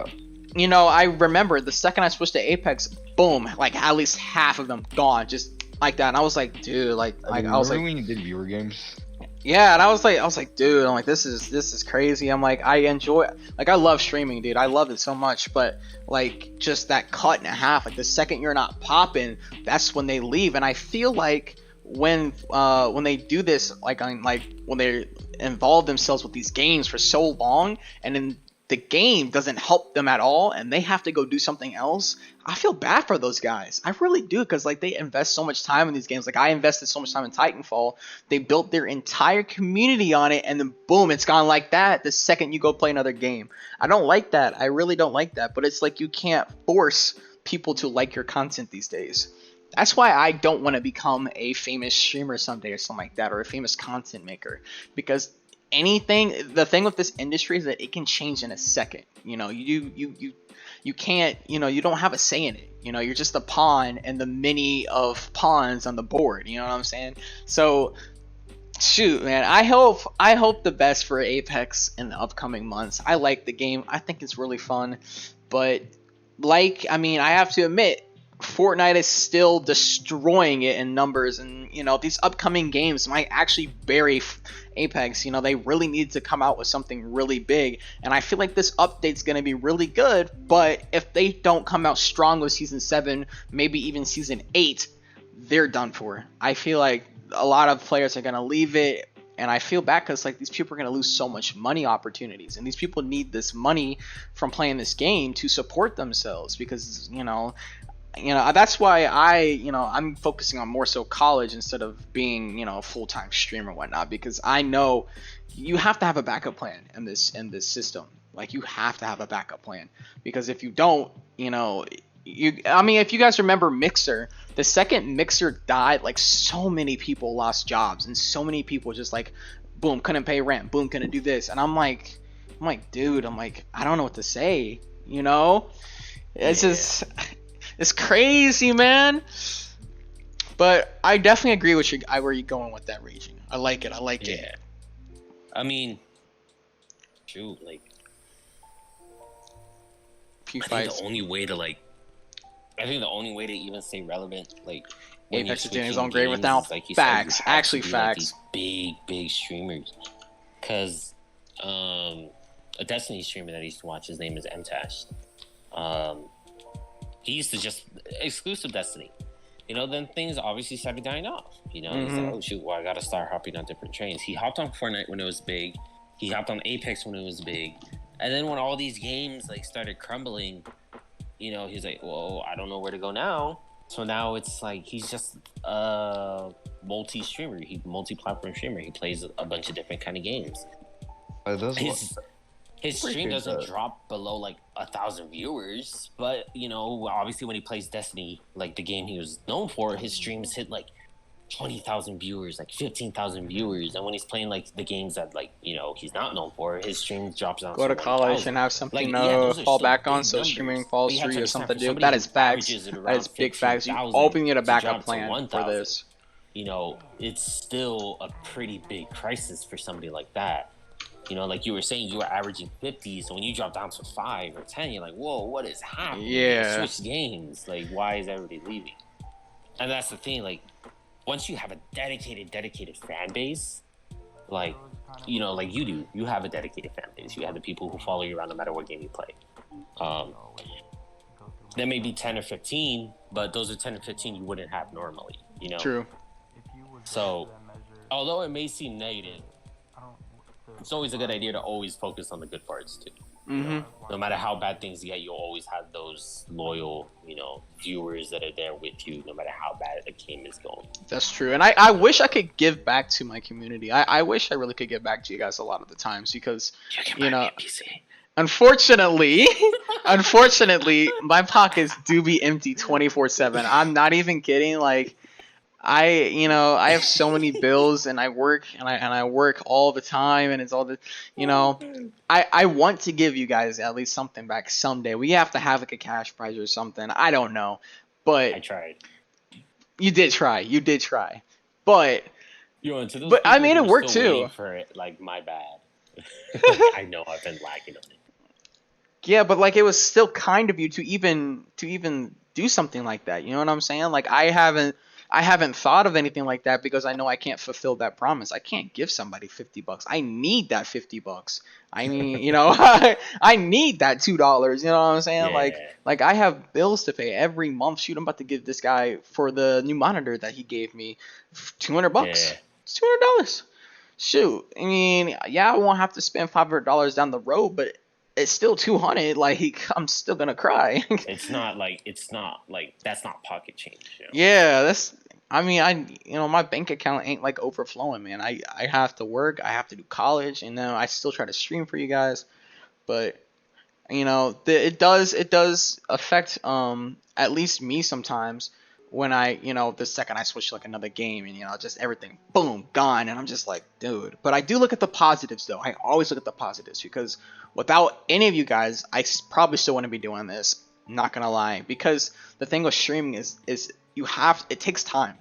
you know, I remember the second I switched to Apex, boom, like at least half of them gone, just like that. And I was like, dude, I was like, when you did viewer games. Yeah, and I was like, dude, I'm like, this is crazy. I'm like, I enjoy, like, I love streaming, dude. I love it so much, but like, just that cut in half, like the second you're not popping, that's when they leave. And I feel like when they do this, like when they involve themselves with these games for so long, and then the game doesn't help them at all and they have to go do something else, I feel bad for those guys. I really do, because like they invest so much time in these games. Like I invested so much time in Titanfall. They built their entire community on it, and then boom, it's gone like that the second you go play another game. I don't like that. I really don't like that. But it's like you can't force people to like your content these days. That's why I don't want to become a famous streamer someday or something like that, or a famous content maker, because the thing with this industry is that it can change in a second. You know, you can't, you know, you don't have a say in it. You know, you're just a pawn in the many of pawns on the board. You know what I'm saying? So shoot, man, I hope the best for Apex in the upcoming months. I like the game. I think it's really fun, but like, I mean, I have to admit, Fortnite is still destroying it in numbers, and you know, these upcoming games might actually bury Apex. You know, they really need to come out with something really big, and I feel like this update's going to be really good, but if they don't come out strong with season 7, maybe even season 8, they're done for. I feel like a lot of players are going to leave it, and I feel bad because like these people are going to lose so much money opportunities, and these people need this money from playing this game to support themselves, because you know, that's why I'm focusing on more so college instead of being, you know, a full-time streamer and whatnot, because I know you have to have a backup plan in this system. Like, you have to have a backup plan, because if you don't, you know, if you guys remember Mixer, the second Mixer died, like so many people lost jobs, and so many people just like boom, couldn't pay rent, boom, couldn't do this, and I'm like, dude, I don't know what to say, you know? It's just, it's crazy, man. But I definitely agree with you. Where you going with that raging? I like it. Yeah. I mean, shoot, like, Few I think fights. the only way to even stay relevant, like, when Apex you're is doing his switching own grade games, without is, like you said, you facts. have to Actually, be, like, facts. these big streamers. Because a Destiny streamer that I used to watch, his name is Mtash. He used to just exclusive Destiny. You know, then things obviously started dying off. You know, he's like, oh shoot, well, I gotta start hopping on different trains. He hopped on Fortnite when it was big. He hopped on Apex when it was big. And then when all these games like started crumbling, you know, he's like, well, I don't know where to go now. So now it's like he's just a multi-streamer. He's a multi-platform streamer. He plays a bunch of different kind of games. His stream doesn't drop below like 1,000 viewers, but you know, obviously when he plays Destiny, like the game he was known for, his streams hit like 20,000 viewers, like 15,000 viewers, and when he's playing like the games that like you know he's not known for, his stream drops down. Go to college 1,000. and have something those to are fall still back on, big so numbers. streaming But falls you have through. to You have something understand, to for do. somebody That who is facts. averages at That around is big facts. You 15,000 open get a to backup drop to plan for 1,000, this. You know, it's still a pretty big crisis for somebody like that. You know, like you were saying, you were averaging 50, so when you drop down to 5 or 10, you're like, whoa, what is happening? Yeah. Switch games. Like, why is everybody leaving? And that's the thing, like, once you have a dedicated fan base, like, you know, like you do, you have a dedicated fan base. You have the people who follow you around no matter what game you play. There may be 10 or 15, but those are 10 or 15 you wouldn't have normally, you know? True. So, although it may seem negative, it's always a good idea to always focus on the good parts too. No matter how bad things get, you'll always have those loyal, you know, viewers that are there with you, no matter how bad the game is going. That's true. And I wish I could give back to my community. I wish I really could give back to you guys a lot of the times because, you know, unfortunately, my pockets do be empty 24/7. I'm not even kidding. Like, I have so many bills and I work and I work all the time and it's all the, you know, I want to give you guys at least something back someday. We have to have like a cash prize or something. I don't know, but I tried. You did try, but I made it work too. For it, like my bad. I know I've been lacking on it. Yeah, but like it was still kind of you to even do something like that. You know what I'm saying? Like I haven't thought of anything like that because I know I can't fulfill that promise. I can't give somebody $50. I need that $50. I mean, you know, I need that $2. You know what I'm saying? Yeah. Like I have bills to pay every month. Shoot, I'm about to give this guy for the new monitor that he gave me $200. Yeah. It's $200. Shoot, I mean, yeah, I won't have to spend $500 down the road, but it's still $200. Like I'm still gonna cry. It's not like that's not pocket change. You know? Yeah, my bank account ain't like overflowing, man. I have to work, I have to do college, and then I still try to stream for you guys, but you know, it does affect at least me sometimes when the second I switch to like another game and just everything boom gone and I'm just like, dude. But I do look at the positives though. I always look at the positives because without any of you guys, I probably still wouldn't be doing this. Not gonna lie, because the thing with streaming is it takes time.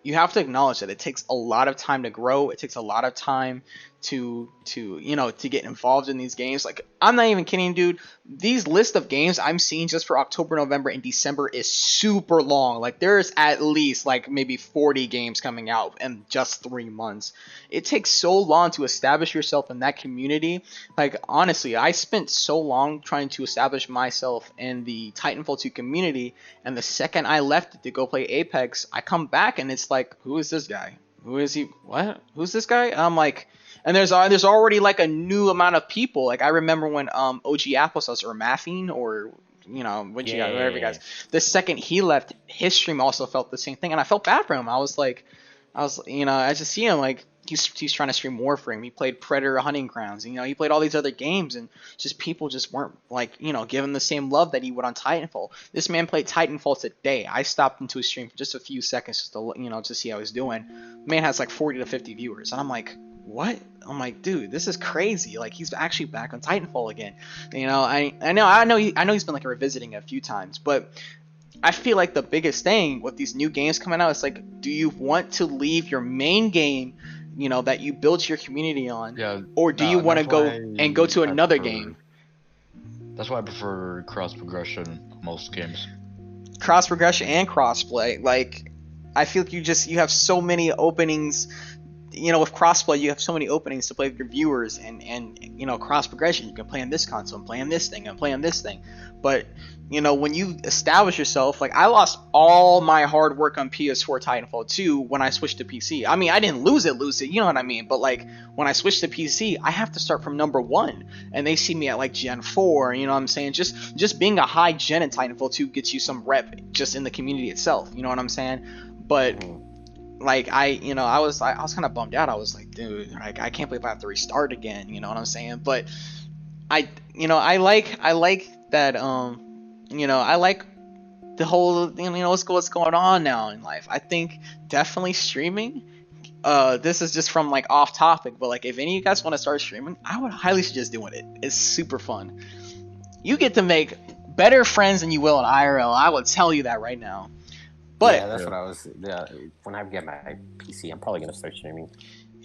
You have to acknowledge that it takes a lot of time to grow. It takes a lot of time to get involved in these games. Like, I'm not even kidding, dude. These list of games I'm seeing just for October, November, and December is super long. Like, there's at least like maybe 40 games coming out in just 3 months. It takes so long to establish yourself in that community. Like, honestly, I spent so long trying to establish myself in the Titanfall 2 community, and the second I left it to go play Apex, I come back and it's like, who is this guy? Who is he? What? Who's this guy? And I'm like, and there's already like a new amount of people. Like I remember when OG Applesauce or Maffine or whatever guys. The second he left, his stream also felt the same thing, and I felt bad for him. I just see him like he's trying to stream Warframe. He played Predator Hunting Grounds. And, he played all these other games, and just people just weren't like giving the same love that he would on Titanfall. This man played Titanfall today. I stopped into his stream for just a few seconds just to see how he's doing. Man has like 40 to 50 viewers, and I'm like, what? I'm like, dude, this is crazy. Like, he's actually back on Titanfall again. You know, I know he's been like revisiting it a few times, but I feel like the biggest thing with these new games coming out is like, do you want to leave your main game, you know, that you built your community on, Yeah. or do you want to that's go why and go to I another prefer- game? That's why I prefer cross progression most games. Cross progression and crossplay. Like, I feel like you have so many openings. You know, with crossplay, you have so many openings to play with your viewers, and you know, cross progression, you can play on this console, and play on this thing, and play on this thing. But you know, when you establish yourself, like I lost all my hard work on PS4 Titanfall 2 when I switched to PC. I mean, I didn't lose it, you know what I mean? But like when I switched to PC, I have to start from number 1, and they see me at like Gen 4. You know what I'm saying? Just being a high gen in Titanfall 2 gets you some rep just in the community itself. You know what I'm saying? But like I was kind of bummed out. I was like, dude, like I can't believe I have to restart again. You know what I'm saying? But I like that. I like the whole, what's going on now in life. I think definitely streaming. This is just from like off topic, but like if any of you guys want to start streaming, I would highly suggest doing it. It's super fun. You get to make better friends than you will in IRL. I will tell you that right now. But yeah, that's what I was. Yeah, when I get my PC, I'm probably gonna start streaming.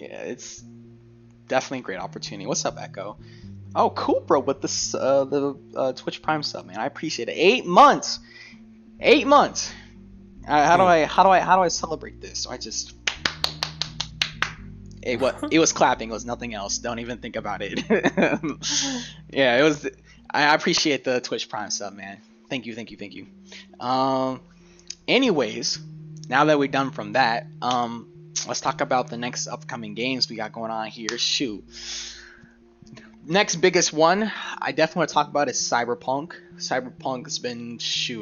yeah, it's definitely a great opportunity. What's up, Echo? Oh, cool, bro, with the Twitch Prime sub, man. I appreciate it. 8 months. 8 months. How do I celebrate this? So I just. It was clapping. It was nothing else. Don't even think about it. Yeah, it was. I appreciate the Twitch Prime sub, man. Thank you. Anyways, now that we're done from that, let's talk about the next upcoming games we got going on here. Shoot. Next biggest one I definitely want to talk about is Cyberpunk. Cyberpunk's been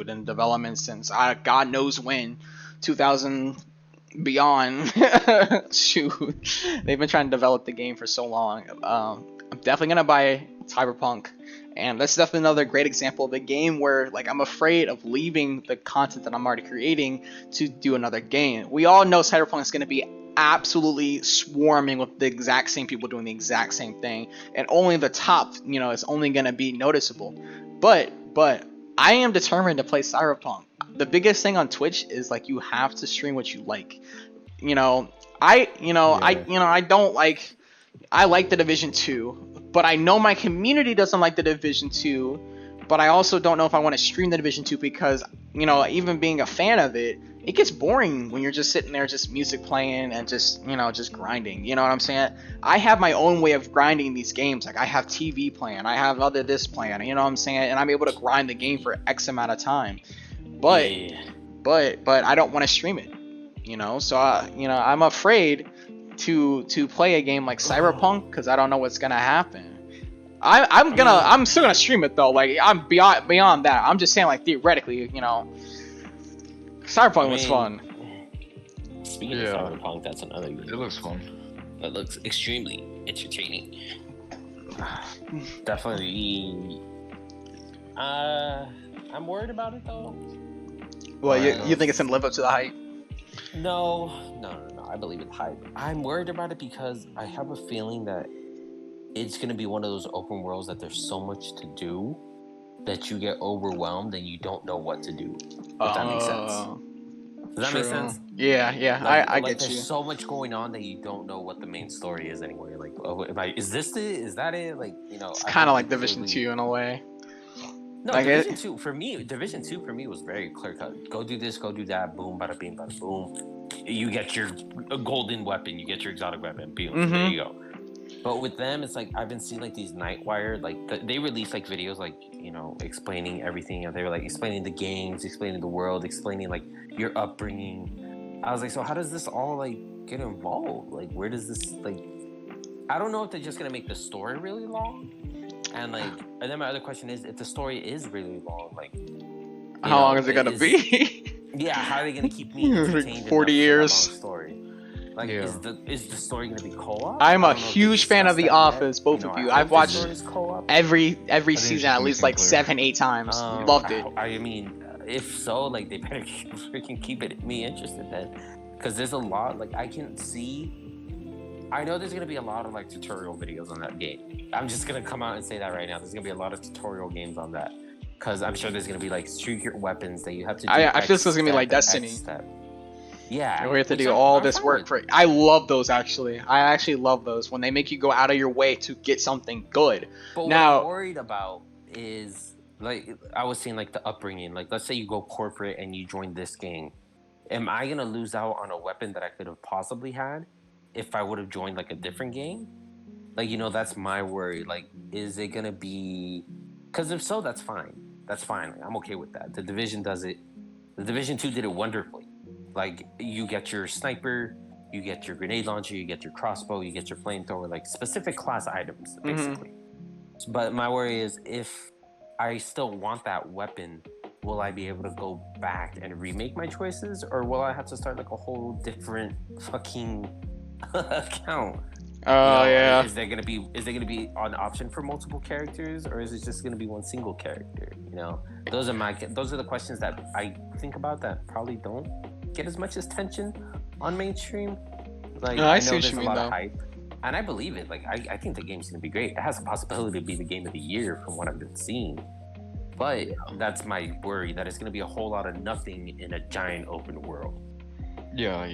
in development since God knows when, 2000 beyond. Shoot, they've been trying to develop the game for so long. I'm definitely gonna buy Cyberpunk. And that's definitely another great example of a game where like I'm afraid of leaving the content that I'm already creating to do another game. We all know Cyberpunk is going to be absolutely swarming with the exact same people doing the exact same thing, and only the top, is only going to be noticeable. But I am determined to play Cyberpunk. The biggest thing on Twitch is like you have to stream what you like. I like the Division 2. But I know my community doesn't like the Division 2, but I also don't know if I want to stream the Division 2 because, even being a fan of it, it gets boring when you're just sitting there, just music playing and just grinding. You know what I'm saying? I have my own way of grinding these games. Like I have TV playing, I have other this playing, you know what I'm saying? And I'm able to grind the game for X amount of time. But I don't want to stream it, So, I'm afraid to play a game like Cyberpunk because I don't know what's gonna happen. I'm still gonna stream it though. Like I'm beyond that. I'm just saying like theoretically, Cyberpunk was fun. Speaking of Cyberpunk, that's another game. It looks fun. It looks extremely entertaining. Definitely. I'm worried about it though. Well, you think it's gonna live up to the hype? No. I believe in hype. I'm worried about it because I have a feeling that it's going to be one of those open worlds that there's so much to do that you get overwhelmed and you don't know what to do. If that makes sense. Does that make sense? Yeah. I get there's you. There's so much going on that you don't know what the main story is anyway. Like, is this it? Is that it? Like, It's kind of like Division 2 in a way. No, Division 2 for me was very clear cut. Go do this, go do that, boom, bada bing, bada boom. You get your golden weapon, you get your exotic weapon, boom, there you go. But with them, it's like I've been seeing like these Nightwire, like they release like videos, like explaining everything. And they were like explaining the games, explaining the world, explaining like your upbringing. I was like, so how does this all like get involved? Like, where does this like? I don't know if they're just gonna make the story really long. And then my other question is, if the story is really long, like, how long is it gonna be? Yeah, how are they gonna keep me entertained? 40 years. Story. Like, is the story gonna be co-op? I'm a huge fan of The Office, both of you. I've watched every season at least like 7-8 times. Loved it. I mean, if so, like they better freaking keep me interested then, because there's a lot. Like I can see I know there's gonna be a lot of like tutorial videos on that game. I'm just gonna come out and say that right now. There's gonna be a lot of tutorial games on that, because I'm sure there's gonna be like secret weapons that you have to do. I feel X this is gonna be step like and X Destiny. step. Yeah, And we have to which do I'm- all I'm this fine work with. for. I love those actually. I actually love those when they make you go out of your way to get something good. But Now- what I'm worried about is, like, I was saying, like, the upbringing. Like, let's say you go corporate and you join this gang. Am I going to lose out on a weapon that I could have possibly had if I would have joined, like, a different gang? Like, that's my worry. Like, is it going to be... Because if so, that's fine. That's fine. I'm okay with that. The Division does it. The Division 2 did it wonderfully. Like, you get your sniper, you get your grenade launcher, you get your crossbow, you get your flamethrower, like, specific class items, basically. But my worry is, if I still want that weapon, will I be able to go back and remake my choices, or will I have to start like a whole different fucking account? Oh yeah. Is there gonna be an option for multiple characters, or is it just gonna be one single character? Those are the questions that I think about that probably don't get as much attention on mainstream. Like, No, I I see know what there's you a mean, lot of though. hype. And I believe it. Like, I think the game's going to be great. It has the possibility to be the game of the year from what I've been seeing. But that's my worry, that it's going to be a whole lot of nothing in a giant open world. Yeah.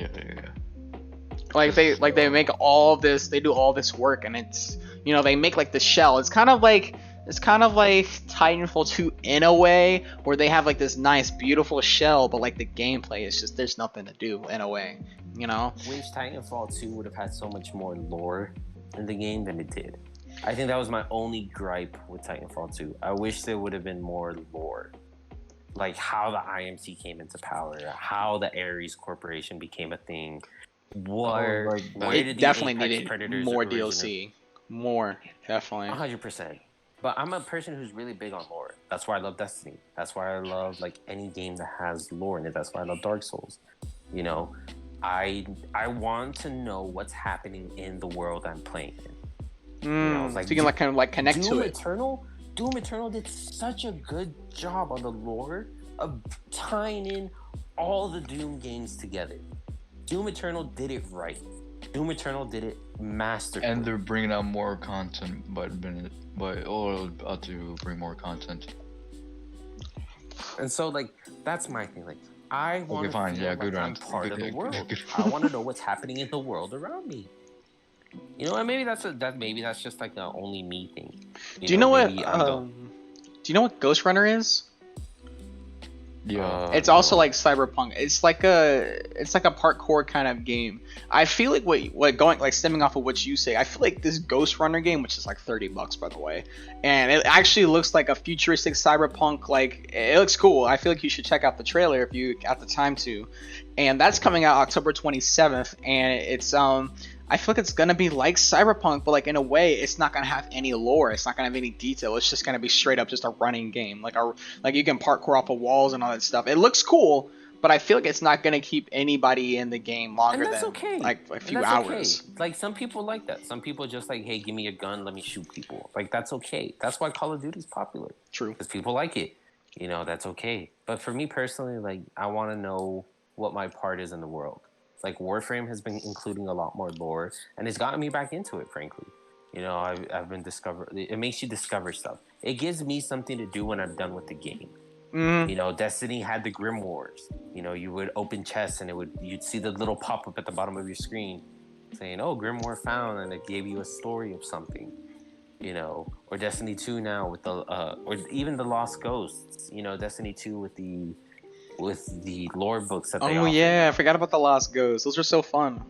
Like they make all this, they do all this work, and it's they make like the shell. It's kind of like Titanfall 2 in a way, where they have like this nice, beautiful shell, but like the gameplay is just there's nothing to do in a way. Wish Titanfall 2 would have had so much more lore in the game than it did. I think that was my only gripe with Titanfall 2. I wish there would have been more lore. Like how the IMC came into power, how the Ares Corporation became a thing. Where did It the definitely Apex needed Predators more originate? DLC. More, definitely. 100%. But I'm a person who's really big on lore. That's why I love Destiny. That's why I love like any game that has lore in it. That's why I love Dark Souls. I want to know what's happening in the world I'm playing in. So you can kind of connect to it. Doom Eternal did such a good job on the lore of tying in all the Doom games together. Doom Eternal did it right. Doom Eternal did it masterfully. And they're bringing out more content, about to bring more content. And so, like, that's my thing. Like, I want to feel like good I'm round. part of the Good- world. good- I want to know what's happening in the world around me. And maybe that's just like the only me thing. Do you know what? maybe I'm the- Do you know what Ghost Runner is? Yeah. It's also like Cyberpunk. It's like a parkour kind of game. I feel like what going like stemming off of what you say, I feel like this Ghost Runner game, which is like $30 by the way, and it actually looks like a futuristic cyberpunk. Like it looks cool. I feel like you should check out the trailer if you got the time to. And that's coming out October 27th, and it's I feel like it's gonna be like Cyberpunk, but like in a way, it's not gonna have any lore. It's not gonna have any detail. It's just gonna be straight up just a running game, like you can parkour off of walls and all that stuff. It looks cool, but I feel like it's not gonna keep anybody in the game longer than like a few hours. Okay. Like some people like that. Some people just like, hey, give me a gun, let me shoot people. Like that's okay. That's why Call of Duty's popular. True. Because people like it. That's okay. But for me personally, like I want to know what my part is in the world. Like Warframe has been including a lot more lore, and it's gotten me back into it. Frankly, I've been discovering. It makes you discover stuff. It gives me something to do when I'm done with the game. Destiny had the Grim Wars. You would open chests and you'd see the little pop up at the bottom of your screen saying, "Oh, Grim War found," and it gave you a story of something. Or Destiny 2 now with the or even the Lost Ghosts. Destiny 2 with the lore books that they offer. Yeah, I forgot about the Lost Ghosts. Those are so fun.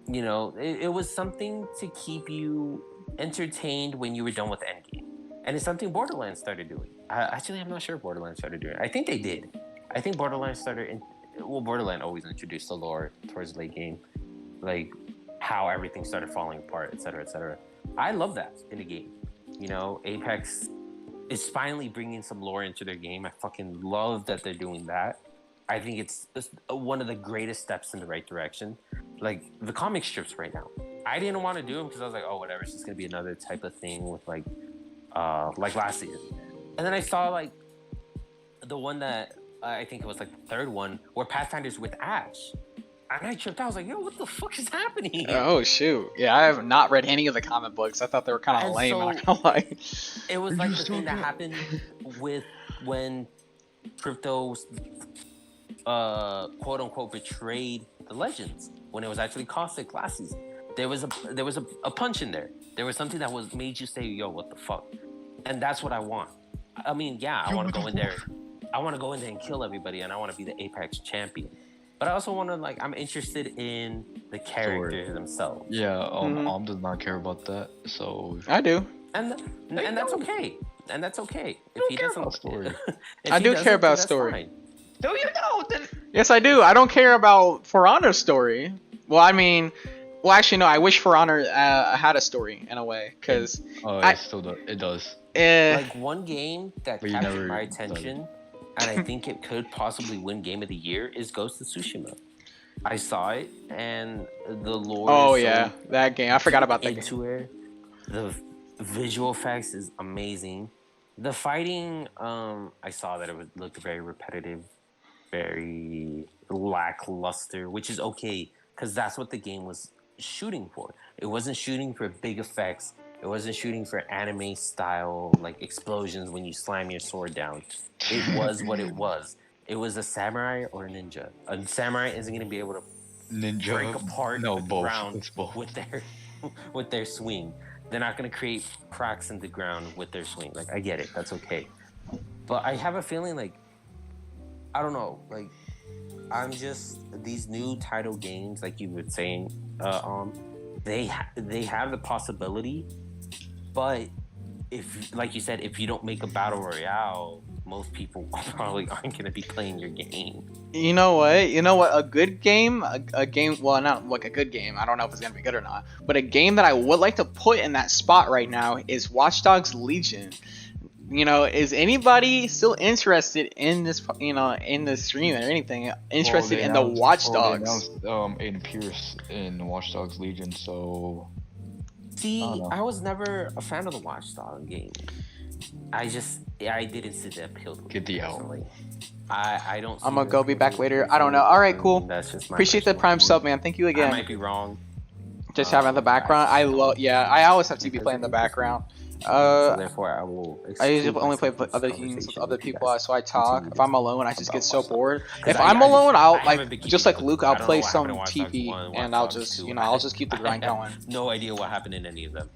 It was something to keep you entertained when you were done with Endgame. And it's something Borderlands started doing. Actually, I'm not sure if Borderlands started doing it. I think they did. I think Borderlands Borderlands always introduced the lore towards the late game. Like, how everything started falling apart, etc., etc. I love that in a game. Apex is finally bringing some lore into their game. I fucking love that they're doing that. I think it's one of the greatest steps in the right direction. Like, the comic strips right now. I didn't want to do them because I was like, oh, whatever. It's just going to be another type of thing with, like last season. And then I saw, like, the one that I think it was, like, the third one where Pathfinder's with Ash. And I tripped out. I was like, yo, what the fuck is happening? Oh shoot! Yeah, I have not read any of the comic books. I thought they were kind of And lame. I'm so- not gonna lie. It was Are like you the still thing that good? happened with when Crypto quote unquote betrayed the legends when it was actually Caustic last season. There was a punch in there. There was something that was made you say, yo, what the fuck? And that's what I want. I mean, yeah, I Yo, want to what go the in there. I want to go in there and kill everybody, and I want to be the Apex champion. But I also want to I'm interested in the characters themselves, Yeah, Mhm. Om does not care about that, so I do. and that's okay. And that's okay. If he care doesn't, about story. if I he do doesn't, care then about that's story. fine. Do you know that? Yes, I do. I don't care about For Honor's story. Well, I mean, well, actually, no. I wish For Honor had a story in a way, because Oh, I- it still does. It does. Like one game that But you captured never my done it. attention, and I think it could possibly win Game of the Year is Ghost of Tsushima. I saw it, and the lore. oh is so yeah, that game. I forgot about that game. into it. The visual effects is amazing. The fighting, I saw that it looked very repetitive, very lackluster, which is okay because that's what the game was shooting for. It wasn't shooting for big effects. It wasn't shooting for anime style explosions when you slam your sword down. It was what it was. It was a samurai or a ninja. A samurai isn't going to be able to Ninja. break apart No, the both. ground It's both. with their swing. They're not going to create cracks in the ground with their swing. I get it. That's okay. But I have a feeling I don't know. I'm just these new title games, like you were saying, they have the possibility, but if, like you said, if you don't make a battle royale, most people probably aren't going to be playing your game. You know what? You know what? A good game, a game. Well, not like a good game. I don't know if it's gonna be good or not. But a game that I would like to put in that spot right now is Watch Dogs Legion. You know, is anybody still interested in this? You know, in the stream or anything? Interested in the Watch Dogs? They announced Aiden Pierce in Watch Dogs Legion, so See, I don't know. I was never a fan of the Watch Dogs game. I didn't see the appeal to it. Get the L. personally. I don't. I'm see gonna the go be appeal back to it later. I don't know. All right, cool. That's just my Appreciate the personal prime opinion. sub, man. Thank you I again. might be wrong. Just having the background. I love. Yeah, I always have TV playing in the background. So therefore, I will. I usually exclude only play myself with from other this games with conversation other if you people, guys so I talk. continue If I'm alone, I just get so about bored. 'Cause If I'm alone, I'll I haven't been just keeping like up Luke, with- I'll I don't play know what some happened in Watch Dogs TP 1, and Watch I'll Dogs just 2. I'll just keep the grind I have going. No idea what happened in any of them.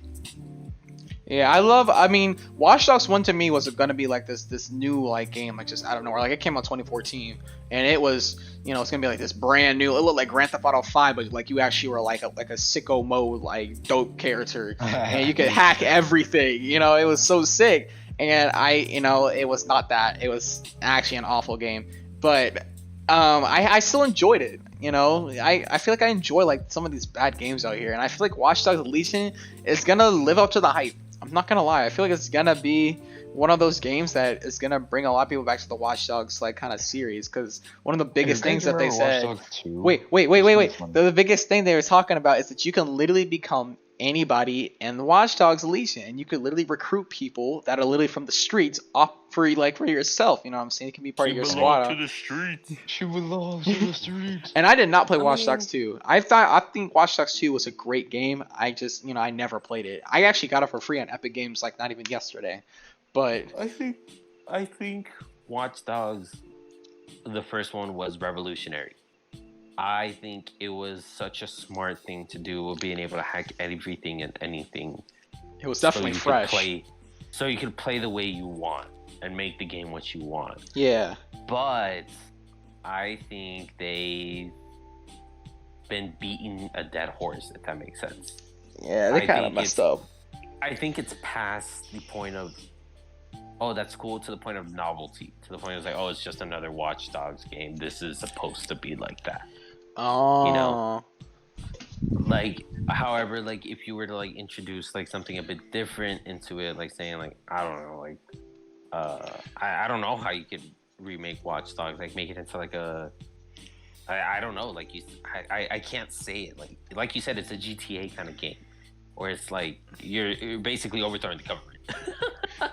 Yeah, I mean, Watch Dogs 1 to me was gonna be like this new like game, like just out of nowhere. Like it came out 2014, and it was, you know, it's gonna be like this brand new. It looked like Grand Theft Auto 5, but like you actually were like a sicko mode, like dope character, and you could hack everything. You know, it was so sick. And it was not that. It was actually an awful game, but I still enjoyed it. You know, I feel like I enjoy like some of these bad games out here, and I feel like Watch Dogs Legion is gonna live up to the hype. I'm not gonna lie. I feel like it's gonna be one of those games that is gonna bring a lot of people back to the Watch Dogs like kind of series, because one of the biggest things that they said. Wait. The biggest thing they were talking about is that you can literally become anybody in the Watch Dogs Legion, and you could literally recruit people that are literally from the streets off for yourself. You know what I'm saying? It can be part of your squad. the streets. She belongs to the streets. And I did not play I Watch mean- Dogs 2. I think Watch Dogs 2 was a great game. I just, I never played it. I actually got it for free on Epic Games like not even yesterday. But I think Watch Dogs, the first one, was revolutionary. I think it was such a smart thing to do, of being able to hack everything and anything. it was definitely so you fresh. Could play, so you could play the way you want and make the game what you want. Yeah. But I think they've been beating a dead horse, if that makes sense. Yeah, they I kind of think messed it's- up. I think it's past the point of, oh, that's cool, to the point of novelty. To the point of like, oh, it's just another Watch Dogs game. This is supposed to be like that. Oh. You know. However, if you were to introduce something a bit different into it, saying I don't know, I don't know how you could remake Watch Dogs, make it into I don't know, I can't say it, like you said, it's a GTA kind of game, where it's you're basically overthrowing the government.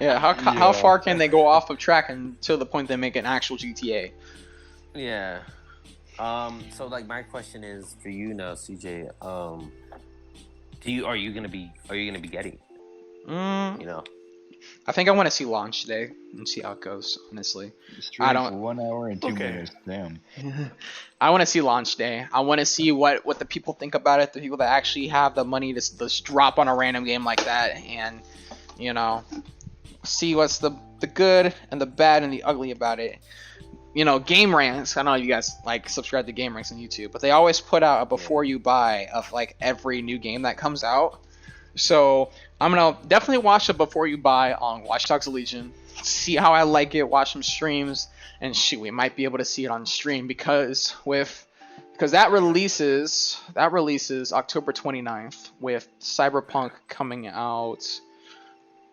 Yeah, how far can they go off of track until the point they make an actual GTA? Yeah. So like my question is for you now, CJ. Are you gonna be getting it? Mm, You know. I think I want to see launch day and see how it goes. Honestly, Stream don't- for 1 hour and 2 Okay. minutes. Damn. I want to see launch day. I want to see what the people think about it. The people that actually have the money to just drop on a random game like that, and you know, see what's the good and the bad and the ugly about it. You know, Game Ranks. I don't know if you guys like subscribe to Game Ranks on YouTube, but they always put out a before you buy of like every new game that comes out. So I'm gonna definitely watch a before you buy on Watch Dogs Legion. See how I like it. Watch some streams, and shoot, we might be able to see it on stream because that releases October 29th with Cyberpunk coming out.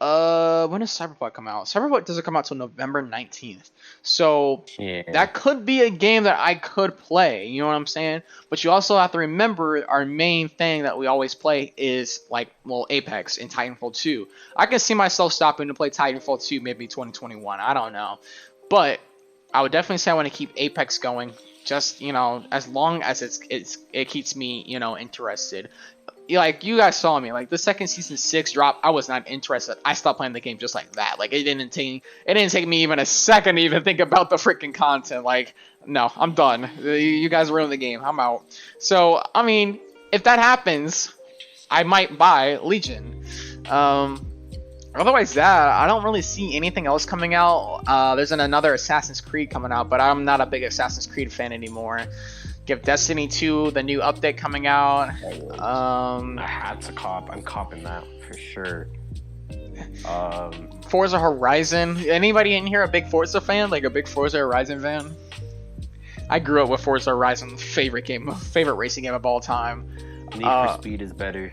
When does Cyberpunk come out? Cyberpunk doesn't come out till November 19th. So Yeah. that could be a game that I could play. You know what I'm saying? But you also have to remember our main thing that we always play is Apex and Titanfall 2. I can see myself stopping to play Titanfall 2 maybe 2021. I don't know. But I would definitely say I want to keep Apex going. Just, as long as it keeps me, interested. Like, you guys saw me, like, the second season 6 drop, I was not interested. I stopped playing the game just like that. Like, it didn't take me even a second to even think about the freaking content. Like, no, I'm done. You guys ruined the game. I'm out. So, I mean, if that happens, I might buy Legion. Otherwise that, I don't really see anything else coming out. There's another Assassin's Creed coming out, but I'm not a big Assassin's Creed fan anymore. Give Destiny 2 the new update coming out. I had to cop. I'm copping that for sure. Forza Horizon. Anybody in here a big Forza fan? Like a big Forza Horizon fan? I grew up with Forza Horizon, favorite racing game of all time. Need for Speed is better.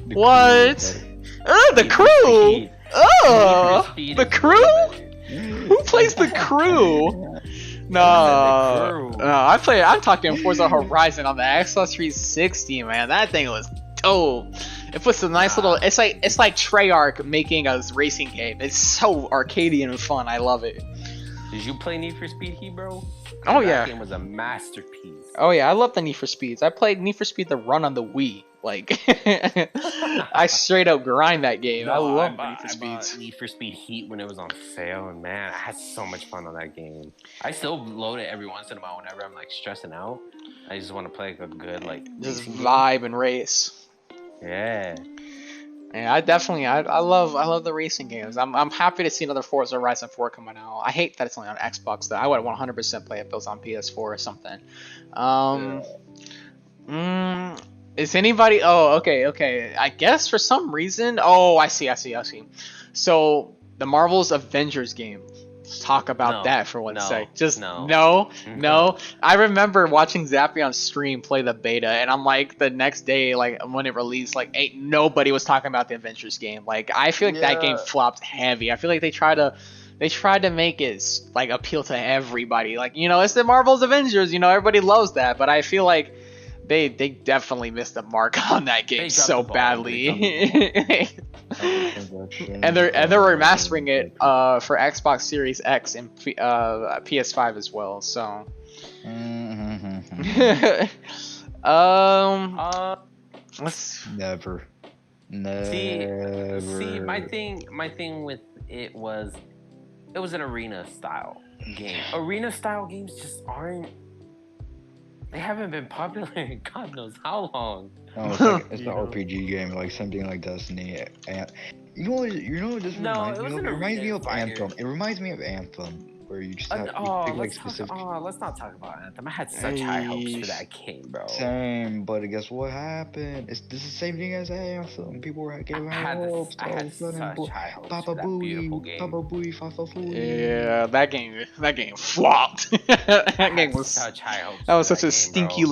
What? The Need for crew. Speed. Oh, Need for Speed the is crew. better. Who plays the crew? No, I'm talking Forza Horizon on the Xbox 360, man. That thing was dope. It puts a nice little. It's like Treyarch making a racing game. It's so arcadey and fun. I love it. Did you play Need for Speed Heat, bro? Oh That yeah. game was a masterpiece. Oh yeah, I love the Need for Speeds. I played Need for Speed The Run on the Wii. Like, I straight up grind that game. I love Need for I bought Speeds. Need for Speed Heat when it was on sale, and man, I had so much fun on that game. I still load it every once in a while whenever I'm like stressing out. I just want to play like a good Just racing game. vibe and race. Yeah. Yeah, I love the racing games. I'm happy to see another Forza Horizon 4 coming out. I hate that it's only on Xbox though. I would 100% play it if it was on PS4 or something. Is anybody? Oh, okay. I guess for some reason. Oh, I see. So the Marvel's Avengers game. Let's talk about No, that for one no, sec. Just no. no. I remember watching Zappy on stream play the beta, and I'm like, the next day, like when it released, like ain't nobody was talking about the Avengers game. Like I feel like that game flopped heavy. I feel like they tried to make it like appeal to everybody. Like, it's the Marvel's Avengers. Everybody loves that, but I feel like they definitely missed the mark on that game They dropped so the ball. badly. And they're remastering it for Xbox Series X and PS5 as well. So, let's Never. See, my thing with it was an arena style game. Arena style games just aren't. They haven't been popular in God knows how long. No, it's an RPG game, like something like Destiny. And you know what this reminds me of? It reminds me of Anthem. It reminds me of Anthem, where you just have to pick like specific. Let's not talk about Anthem. I had such high hopes for that game, bro. Same, but guess what happened? This is the same thing as Anthem. People were giving high hopes. I had such high hopes Papa for that beautiful Booey, game. Papa Booey, Fafa Fooey. Yeah, that game flopped. That game was such high hopes. That was for such a game, stinky bro.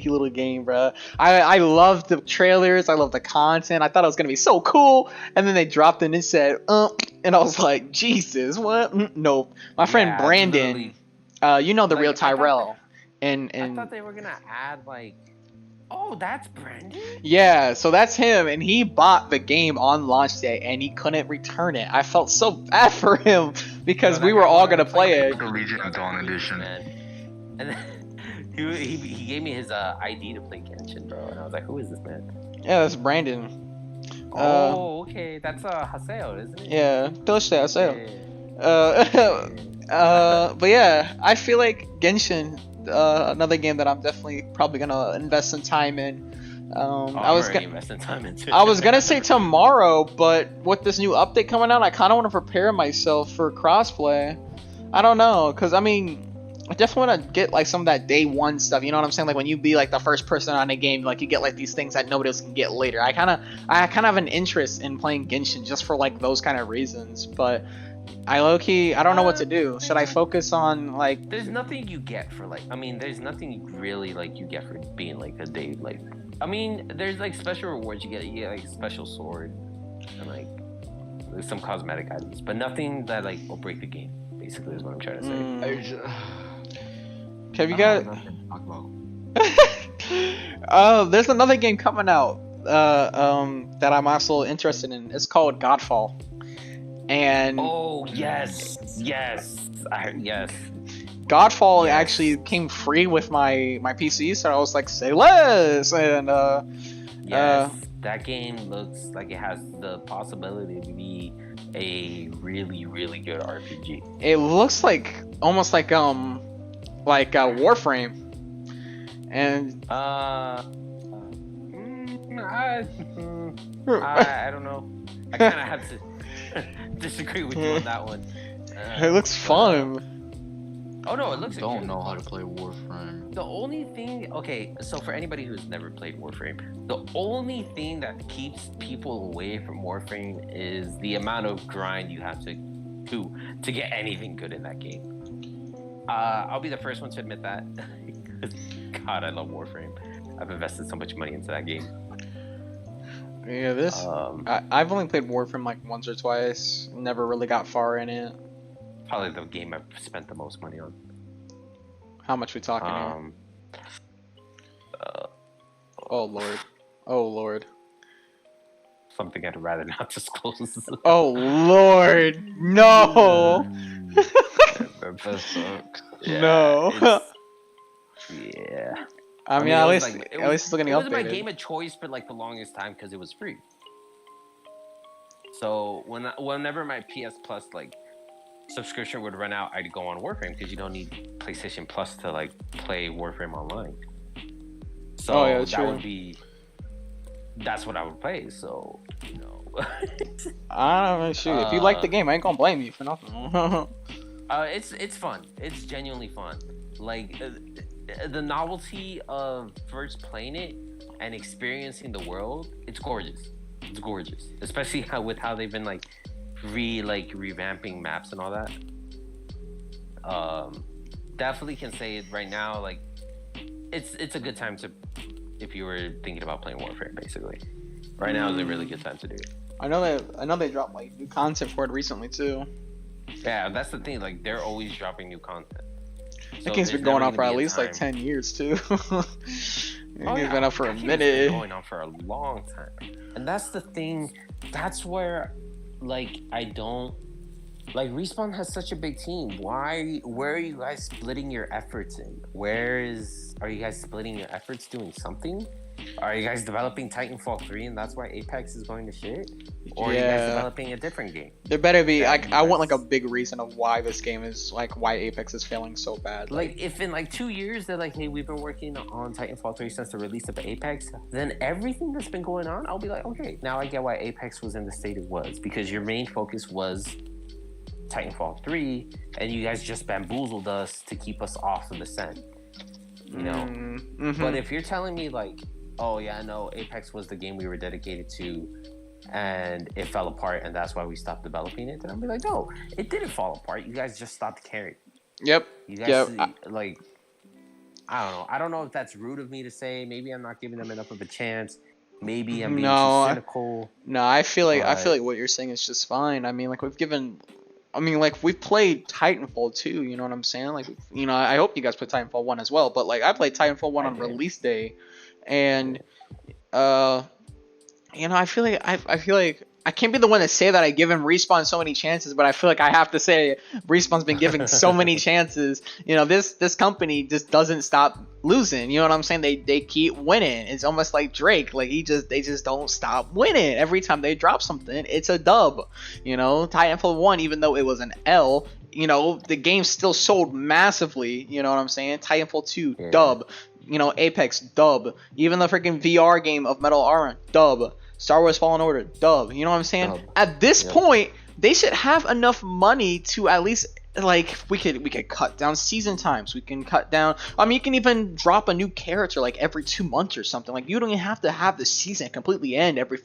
little game, bro. I loved the trailers. I loved the content. I thought it was gonna be so cool, and then they dropped it and it said, and I was like, Jesus, what? Nope. My friend Yeah, Brandon, literally. the Like, real I thought Tyrell, and I thought they were gonna add like, oh, that's Brandon. yeah, so that's him, and he bought the game on launch day, and he couldn't return it. I felt so bad for him because Yo, we that were guy all wanted gonna to play play it. The Legion of Dawn edition. Man. And then, He gave me his ID to play Genshin, bro, and I was like, who is this man? Yeah, that's Brandon. Okay, that's Haseo, isn't it? Yeah, Toshite Haseo. Yeah. But yeah, I feel like Genshin, another game that I'm definitely probably gonna invest some time in. I was investing time into. I was gonna say tomorrow, but with this new update coming out, I kind of want to prepare myself for crossplay. I don't know, cause I mean, I definitely want to get like some of that day one stuff. You know what I'm saying? Like when you be like the first person on a game, like you get like these things that nobody else can get later. I kind of have an interest in playing Genshin just for like those kind of reasons, but. I low-key, I don't know what to do. Should I focus on like? There's nothing you get for like. I mean, there's nothing really like you get for being like a day like. I mean, there's like special rewards you get. You get like a special sword and like there's some cosmetic items, but nothing that like will break the game. Basically, is what I'm trying to say. Have you got? There's another game coming out. That I'm also interested in. It's called Godfall. And yes. Godfall actually came free with my PC, so I was like, say less. And that game looks like it has the possibility to be a really, really good RPG. It looks like almost like Warframe. And I don't know. I kind of have to disagree with you on that one. It looks fun. Oh no, it looks. I don't know how to play Warframe. The only thing, okay, so for anybody who's never played Warframe, the only thing that keeps people away from Warframe is the amount of grind you have to do to get anything good in that game. I'll be the first one to admit that. God, I love Warframe. I've invested so much money into that game. Yeah, I've only played Warframe like once or twice. Never really got far in it. Probably the game I've spent the most money on. How much we talking here? Oh lord. Something I'd rather not disclose. Oh lord, no. That sucks. No. Yeah. I mean, at least it's still getting updated. It was my game of choice for like the longest time because it was free. So whenever my PS Plus like subscription would run out, I'd go on Warframe because you don't need PlayStation Plus to like play Warframe online. So that's what I would play. So I don't know. Shoot, if you like the game, I ain't gonna blame you for nothing. It's fun. It's genuinely fun. Like the novelty of first playing it and experiencing the world. It's gorgeous. It's gorgeous, especially with how they've been like revamping maps and all that. Definitely can say it right now. Like it's a good time to, if you were thinking about playing Warfare, basically. Right now is a really good time to do it. I know they dropped like new content for it recently too. Yeah, that's the thing. Like they're always dropping new content. That game's been going on for at least like 10 years too. It's been up for a minute. It's been going on for a long time, and that's the thing. That's where, like, I don't like Respawn has such a big team. Where are you guys splitting your efforts in? Are you guys splitting your efforts doing something? Are you guys developing Titanfall 3 and that's why Apex is going to shit? Or are you guys developing a different game? There better be, I want like a big reason of why this game is, like, why Apex is failing so bad. Like, if in like 2 years they're like, hey, we've been working on Titanfall 3 since the release of Apex, then everything that's been going on, I'll be like, okay, now I get why Apex was in the state it was. Because your main focus was Titanfall 3, and you guys just bamboozled us to keep us off of the scent. You know? Mm-hmm. But if you're telling me, like, oh yeah, no, Apex was the game we were dedicated to, and it fell apart, and that's why we stopped developing it, then I'll be like, no, it didn't fall apart. You guys just stopped caring. Yep. You guys, like, I don't know. I don't know if that's rude of me to say. Maybe I'm not giving them enough of a chance. Maybe I'm being too cynical. No, I feel like what you're saying is just fine. I mean, like, we've played Titanfall 2, you know what I'm saying? Like, you know, I hope you guys played Titanfall 1 as well, but, like, I played Titanfall 1 on release day, and, you know, I feel like I can't be the one to say that I give him Respawn so many chances, but I feel like I have to say Respawn's been giving so many chances. You know, this company just doesn't stop losing. You know what I'm saying? They keep winning. It's almost like Drake. Like they just don't stop winning. Every time they drop something, it's a dub. You know, Titanfall 1, even though it was an L, you know, the game still sold massively. You know what I'm saying? Titanfall 2, dub. You know, Apex, dub. Even the freaking VR game of Metal Armor, dub. Star Wars Fallen Order, dub. You know what I'm saying? Dub. At this point, they should have enough money to at least, like, we could cut down season times. We can cut down. I mean, you can even drop a new character like every 2 months or something. Like, you don't even have to have the season completely end every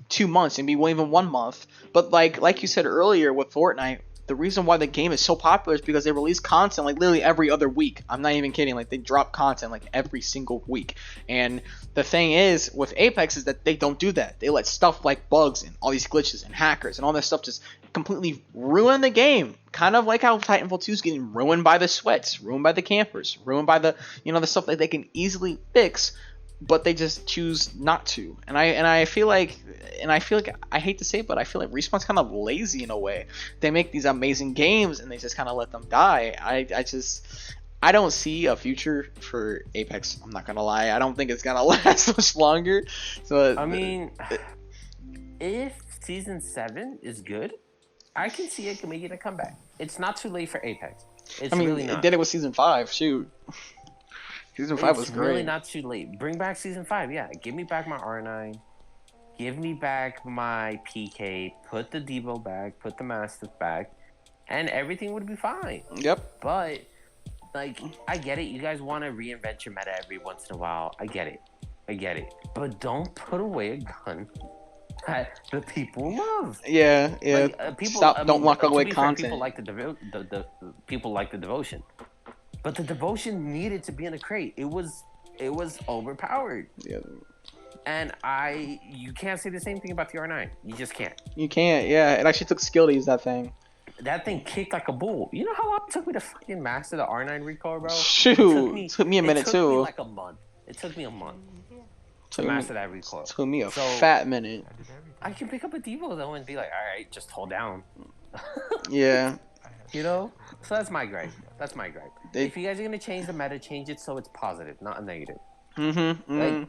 2 months and be even 1 month. But like you said earlier with Fortnite, the reason why the game is so popular is because they release content like literally every other week. I'm not even kidding. Like, they drop content like every single week. And the thing is with Apex is that they don't do that. They let stuff like bugs and all these glitches and hackers and all this stuff just completely ruin the game. Kind of like how Titanfall 2 is getting ruined by the sweats, ruined by the campers, ruined by the, you know, the stuff that they can easily fix, but they just choose not to. And I feel like I hate to say it, but I feel like Respawn's kind of lazy in a way. They make these amazing games and they just kind of let them die. I don't see a future for Apex. I'm not gonna lie. I don't think it's gonna last much longer. So I mean, if season 7 is good, I can see it making a comeback. It's not too late for Apex. It's really not. It did it with season 5. Shoot. Season 5 was great. It's really not too late. Bring back season 5. Yeah, give me back my R9. Give me back my PK. Put the Devo back. Put the Mastiff back, and everything would be fine. Yep. But like, I get it. You guys want to reinvent your meta every once in a while. I get it. But don't put away a gun that the people love. Yeah. Like, don't lock away content. Fair, people like the devotion. But the devotion needed to be in a crate. It was overpowered. Yeah. And you can't say the same thing about the R9. You just can't. You can't. Yeah, it actually took skill to use that thing. That thing kicked like a bull. You know how long it took me to fucking master the R9 recoil, bro? Shoot, it took me a minute too. It took me like a month. It took me a month to master that recoil. It took me a fat minute. I can pick up a Devo though and be like, all right, just hold down. Yeah. You know? So that's my gripe. If you guys are going to change the meta, change it so it's positive, not a negative. Like,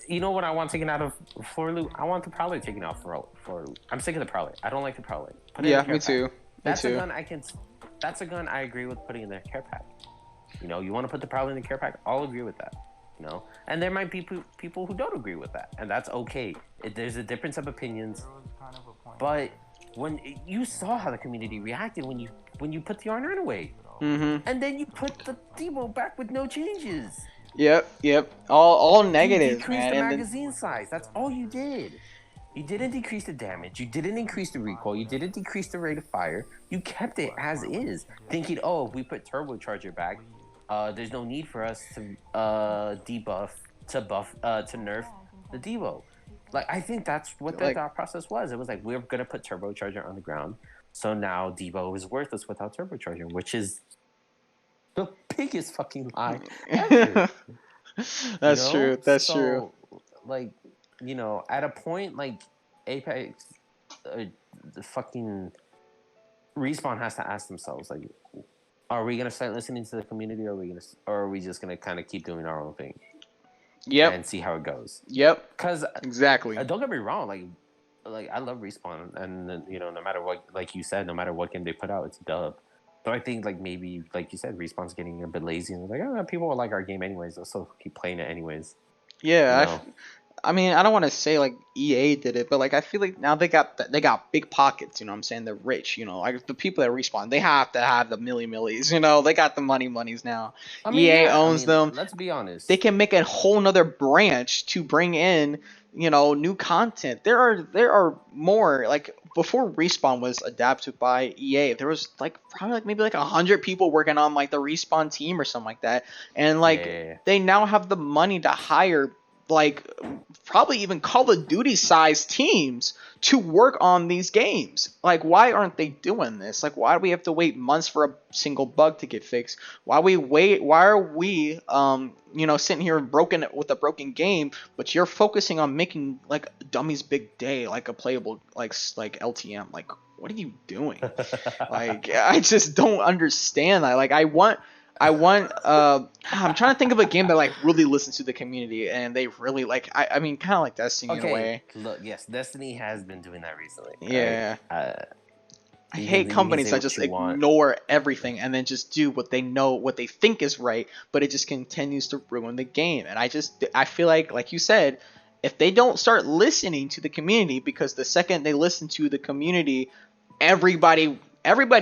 you know what I want taken out of Floor Loot? I want the Prowler taken out for Floor Loot. I'm sick of the Prowler. I don't like the Prowler. Yeah, me too. That's a gun I agree with putting in the care pack. You know, you want to put the Prowler in the care pack? I'll agree with that. You know? And there might be people who don't agree with that. And that's okay. There's a difference of opinions. But when you saw how the community reacted when you put the R9 away, and then you put the Devo back with no changes. Yep. All negative. You decreased the magazine size. That's all you did. You didn't decrease the damage. You didn't increase the recoil. You didn't decrease the rate of fire. You kept it as is, thinking, if we put turbocharger back, there's no need for us to nerf the Devo. Like, I think that's what the thought process was. It was like, we're going to put turbocharger on the ground. So now Devo is worthless without turbocharger, which is the biggest fucking lie ever. That's true. That's true. Like, you know, at a point, like, Apex, the fucking Respawn has to ask themselves, like, are we going to start listening to the community, or are we just going to kind of keep doing our own thing? Yep. And see how it goes. Yep. Because exactly. Don't get me wrong, like I love Respawn, and you know, no matter what, like you said, no matter what game they put out, it's a dub. So I think, like, maybe, like you said, Respawn's getting a bit lazy, and they're like, people will like our game anyways, they'll still keep playing it anyways. Yeah, you know? I mean, I don't want to say like EA did it, but like I feel like now they got big pockets. You know what I'm saying? They're rich. You know, like the people that Respawn, they have to have the millies. You know, they got the monies now. I mean, EA owns them. Let's be honest. They can make a whole nother branch to bring in, you know, new content. There are more, like, before Respawn was adapted by EA, there was like probably like maybe like 100 people working on like the Respawn team or something like that, and like they now have the money to hire like probably even Call of Duty sized teams to work on these games. Like, why aren't they doing this? Like, why do we have to wait months for a single bug to get fixed? Why are we sitting here broken with a broken game, but you're focusing on making like Dummy's Big Day like a playable like LTM? Like, what are you doing? Like, I just don't understand that. Like, I'm trying to think of a game that like really listens to the community and they really like, I mean, kind of like Destiny in a way. Look, yes, Destiny has been doing that recently. Yeah. Right? I hate companies that just ignore everything and then just do what they think is right, but it just continues to ruin the game. And I feel like you said, if they don't start listening to the community, because the second they listen to the community, everybody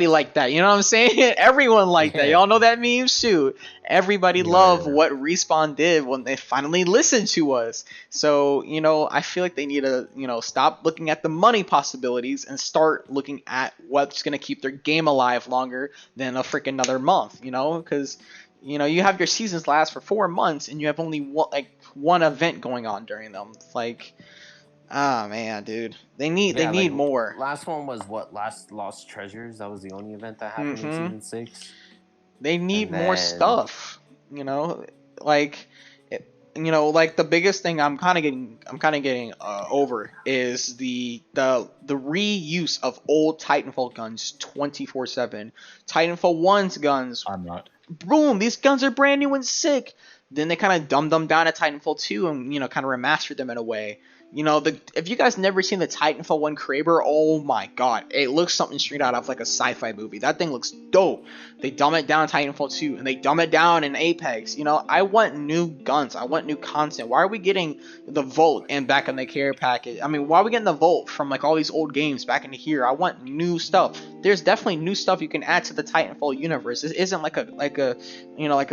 like that, you know what I'm saying? Everyone like that. Y'all know that meme? Shoot. Everybody loved what Respawn did when they finally listened to us. So, I feel like they need to, stop looking at the money possibilities and start looking at what's going to keep their game alive longer than a freaking another month, because, you have your seasons last for 4 months and you have only one event going on during them. Like, oh man, dude, they need more. Last one was what? Lost Treasures. That was the only event that happened in season 6. They need more stuff. Like the biggest thing I'm kind of getting over is the reuse of old Titanfall guns 24/7. Titanfall 1's guns. I'm not. Boom, these guns are brand new and sick. Then they kind of dumbed them down at Titanfall 2 and kind of remastered them in a way. If you guys never seen the Titanfall 1 Kraber, oh my god, it looks something straight out of like a sci-fi movie. That thing looks dope. They dumb it down in Titanfall 2 and they dumb it down in Apex. I want new guns. I want new content. Why are we getting the Volt and back in the care package? I mean, why are we getting the Volt from like all these old games back into here? I want new stuff. There's definitely new stuff you can add to the Titanfall universe. This isn't like a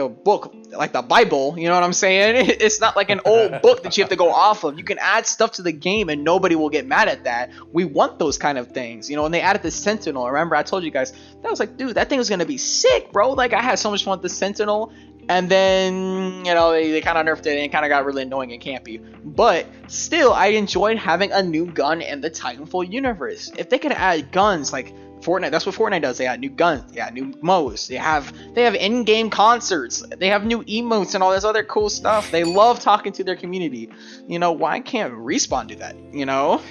book, like the Bible, you know what I'm saying? It's not like an old book that you have to go off of. You can add stuff to the game and nobody will get mad at that. We want those kind of things, when they added the Sentinel. Remember I told you guys that was like, dude, that thing was gonna be sick, bro. Like, I had so much fun with the Sentinel, and then they kind of nerfed it and it kind of got really annoying and campy, but still I enjoyed having a new gun in the Titanfall universe. If they could add guns like Fortnite, that's what Fortnite does. They add new guns, they add new modes, they have in-game concerts, they have new emotes and all this other cool stuff. They love talking to their community. Why can't Respawn do that?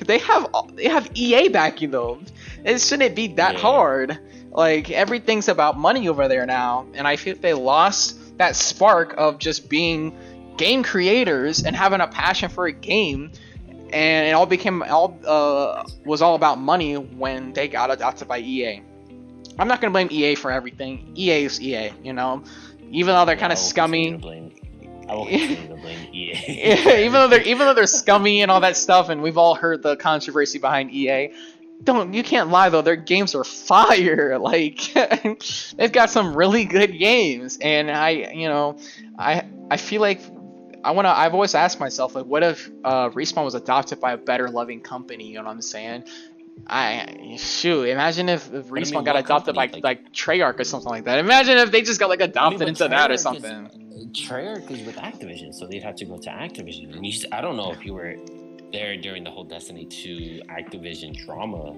They have EA backing them. It shouldn't be that hard. Like, everything's about money over there now, and I feel they lost that spark of just being game creators and having a passion for a game. And it was all about money when they got adopted by EA. I'm not gonna blame EA for everything. EA is EA, even though they're kind of scummy. I will continue to blame EA. even though they're scummy and all that stuff, and we've all heard the controversy behind EA. You can't lie though. Their games are fire. Like, they've got some really good games, and I feel like. I've always asked myself, like, what if Respawn was adopted by a better loving company? You know what I'm saying? Imagine if Respawn got adopted by like Treyarch or something like that. Imagine if they just got like adopted into that or something. Treyarch is with Activision, so they'd have to go to Activision. And I don't know if you were there during the whole Destiny 2 Activision drama.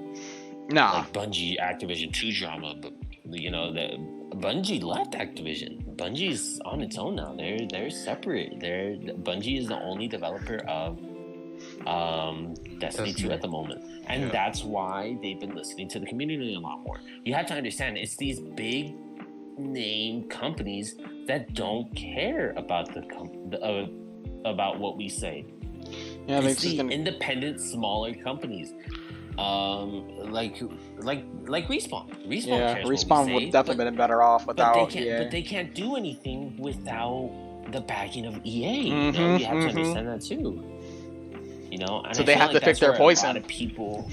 No. Like Bungie Activision 2 drama, but Bungie left Activision. Bungie's on its own now. They're separate. Bungie is the only developer of Destiny 2 at the moment, and that's why they've been listening to the community a lot more. You have to understand, it's these big name companies that don't care about about what we say. Yeah, it's the independent, smaller companies. Like Respawn. Respawn would definitely been better off without EA. But they can't do anything without the backing of EA. You have to understand that too. And so they have to pick their poison. A lot of people,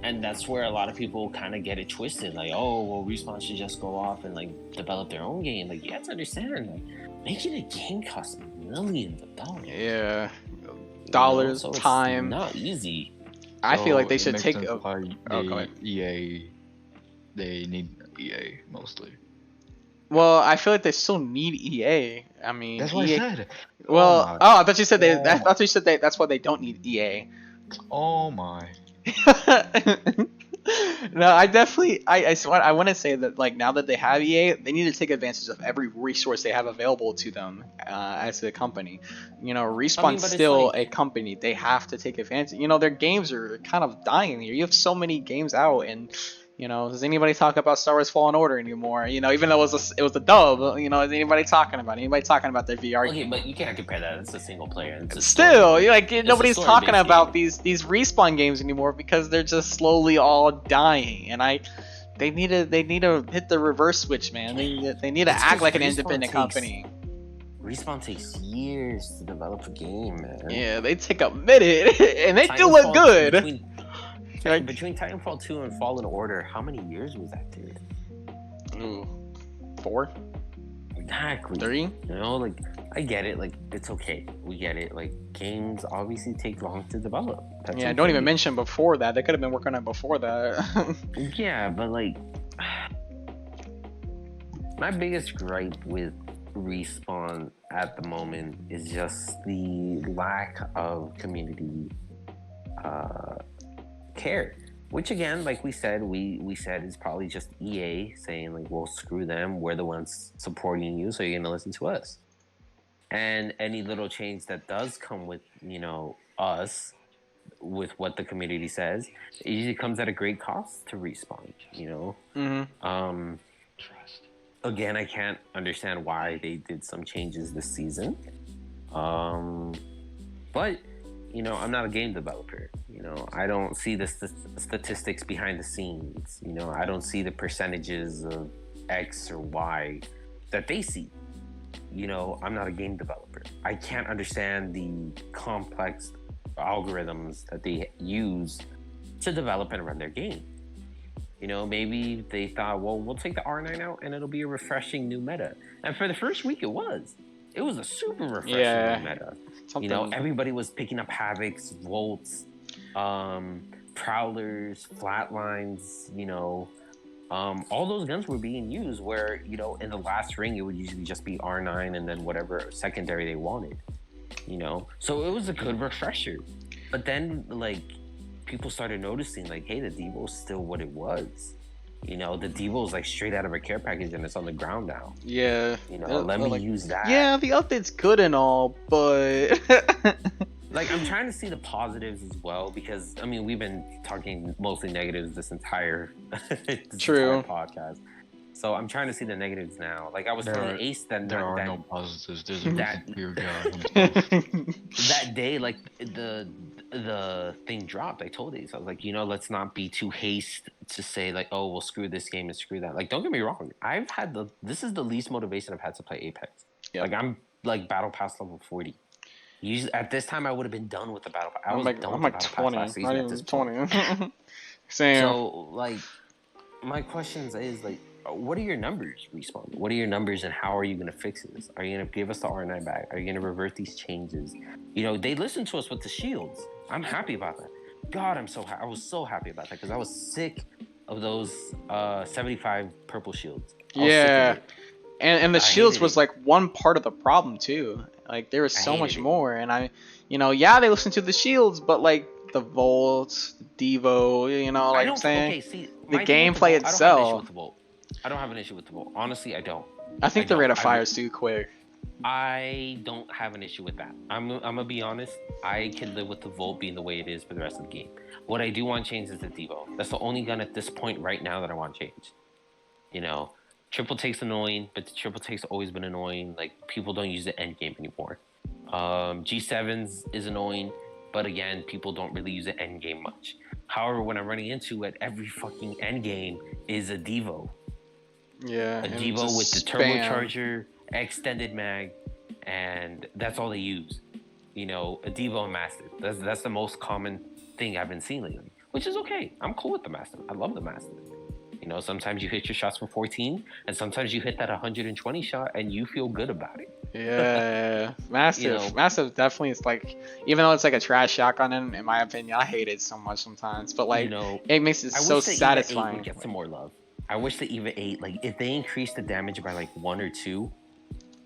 and that's where a lot of people kind of get it twisted. Like, oh, well, Respawn should just go off and like develop their own game. Like, you have to understand, like, making a game costs millions of dollars. Yeah, dollars, so time. It's not easy. I feel like they should take EA. They need EA mostly. Well, I feel like they still need EA. I mean, That's what EA. I said. Well, my. I thought you said they. Oh I my. thought you said that's why they don't need EA. Oh my. No, I definitely, I want to say that like now that they have EA, they need to take advantage of every resource they have available to them as a company. You know, Respawn's but it's still like- a company. They have to take advantage. You know, their games are kind of dying here. You have so many games out, and you know, does anybody talk about Star Wars Fallen Order anymore? You know, even though it was a dub. You know, is anybody talking about it? Anybody talking about their VR Okay, game? but you can't compare that. It's a single player. It's a Still, story. like a nobody's story-based talking about game. these Respawn games anymore because they're just slowly all dying. And they need to hit the reverse switch, man. They need to It's act 'cause like an Respawn independent takes- company. Respawn takes years to develop a game, man. Yeah, they take a minute and they still Titanfall- look good. Between Titanfall 2 and Fallen Order, how many years was that, dude? Ooh, 4, Exactly. 3. You know, like, I get it. Like, it's okay. We get it. Like, games obviously take long to develop. That's Yeah, okay. don't even mention before that. They could have been working on it before that. Yeah, but, like, my biggest gripe with Respawn at the moment is just the lack of community care. Which again, like we said is probably just EA saying like, well, screw them. We're the ones supporting you, so you're gonna listen to us. And any little change that does come with, you know, us, with what the community says, it usually comes at a great cost to Respawn, you know? Mm-hmm. Again, I can't understand why they did some changes this season. But, you know, I'm not a game developer. You know, I don't see the statistics behind the scenes. You know, I don't see the percentages of X or Y that they see. You know, I'm not a game developer. I can't understand the complex algorithms that they use to develop and run their game. You know, maybe they thought, well, we'll take the R9 out and it'll be a refreshing new meta. And for the first week, it was. It was a super refreshing new meta. You know, everybody was picking up Havocs, Volts, Prowlers, Flatlines, you know. All those guns were being used where, you know, in the last ring, it would usually just be R9 and then whatever secondary they wanted, you know. So it was a good refresher. But then, like, people started noticing, like, hey, the Devo's still what it was. You know, the Devo's like straight out of a care package and it's on the ground now. Yeah. You know, let me use that. Yeah, the update's good and all, but like, I'm trying to see the positives as well because, I mean, we've been talking mostly negatives this entire, True. entire podcast. So I'm trying to see the negatives now. Like I was telling Ace that there are no positives. There's a pure God. That day, like the thing dropped. I told Ace, I was like, you know, let's not be too hasty to say like, oh, well, screw this game and screw that. Like, don't get me wrong. This is the least motivation I've had to play Apex. Yep. Like I'm like battle pass level 40. Usually, at this time, I would have been done with the battle pass. I'm like 20. Not even 20. Same. So like, my questions is like, what are your numbers, Respawn? What are your numbers and how are you going to fix this? Are you going to give us the R9 back? Are you going to revert these changes? You know, they listened to us with the shields. I'm happy about that. God, I was so happy about that because I was sick of those 75 purple shields. Yeah. And the shields was like one part of the problem too. Like there was so much more. And they listened to the shields, but like the Volts, the Devo, you know, like I'm saying, okay, see, the gameplay itself. I don't have an issue with the Volt. Honestly, I don't. I think the rate of fire is too quick. I don't have an issue with that. I'm gonna be honest. I can live with the Volt being the way it is for the rest of the game. What I do want changed is the Devo. That's the only gun at this point right now that I want changed. You know, triple take's annoying, but the triple take's always been annoying. Like people don't use the end game anymore. G7s is annoying, but again, people don't really use the end game much. However, when I'm running into it, every fucking end game is a Devo. Yeah, a Devo with the turbocharger, extended mag, and that's all they use. You know, a Devo and Mastiff. That's the most common thing I've been seeing lately, which is okay. I'm cool with the Mastiff. I love the Mastiff. You know, sometimes you hit your shots for 14, and sometimes you hit that 120 shot, and you feel good about it. Yeah, Mastiff. You know, Mastiff definitely is like, even though it's like a trash shotgun, in my opinion, I hate it so much sometimes. But like, you know, it makes it so satisfying. EVA 8 would get some more love. I wish the EVA 8, like, if they increased the damage by like 1 or 2,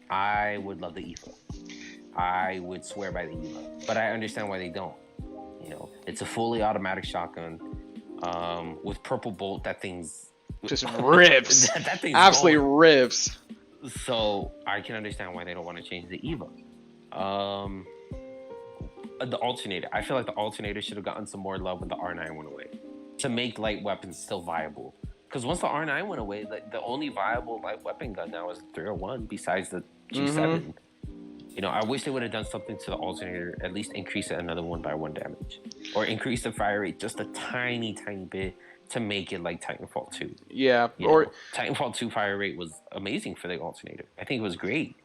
I would love the Eva. I would swear by the Eva, but I understand why they don't. You know, it's a fully automatic shotgun with purple bolt. That thing's just rips. that thing's absolutely going. rips. So I can understand why they don't want to change the Eva. The alternator. I feel like the alternator should have gotten some more love when the R9 went away to make light weapons still viable. Because once the R9 went away, the only viable light weapon gun now is the 301 besides the G7. Mm-hmm. You know, I wish they would have done something to the alternator, at least increase it another 1 by 1 damage. Or increase the fire rate just a tiny, tiny bit to make it like Titanfall 2. Yeah, Titanfall 2 fire rate was amazing for the alternator. I think it was great.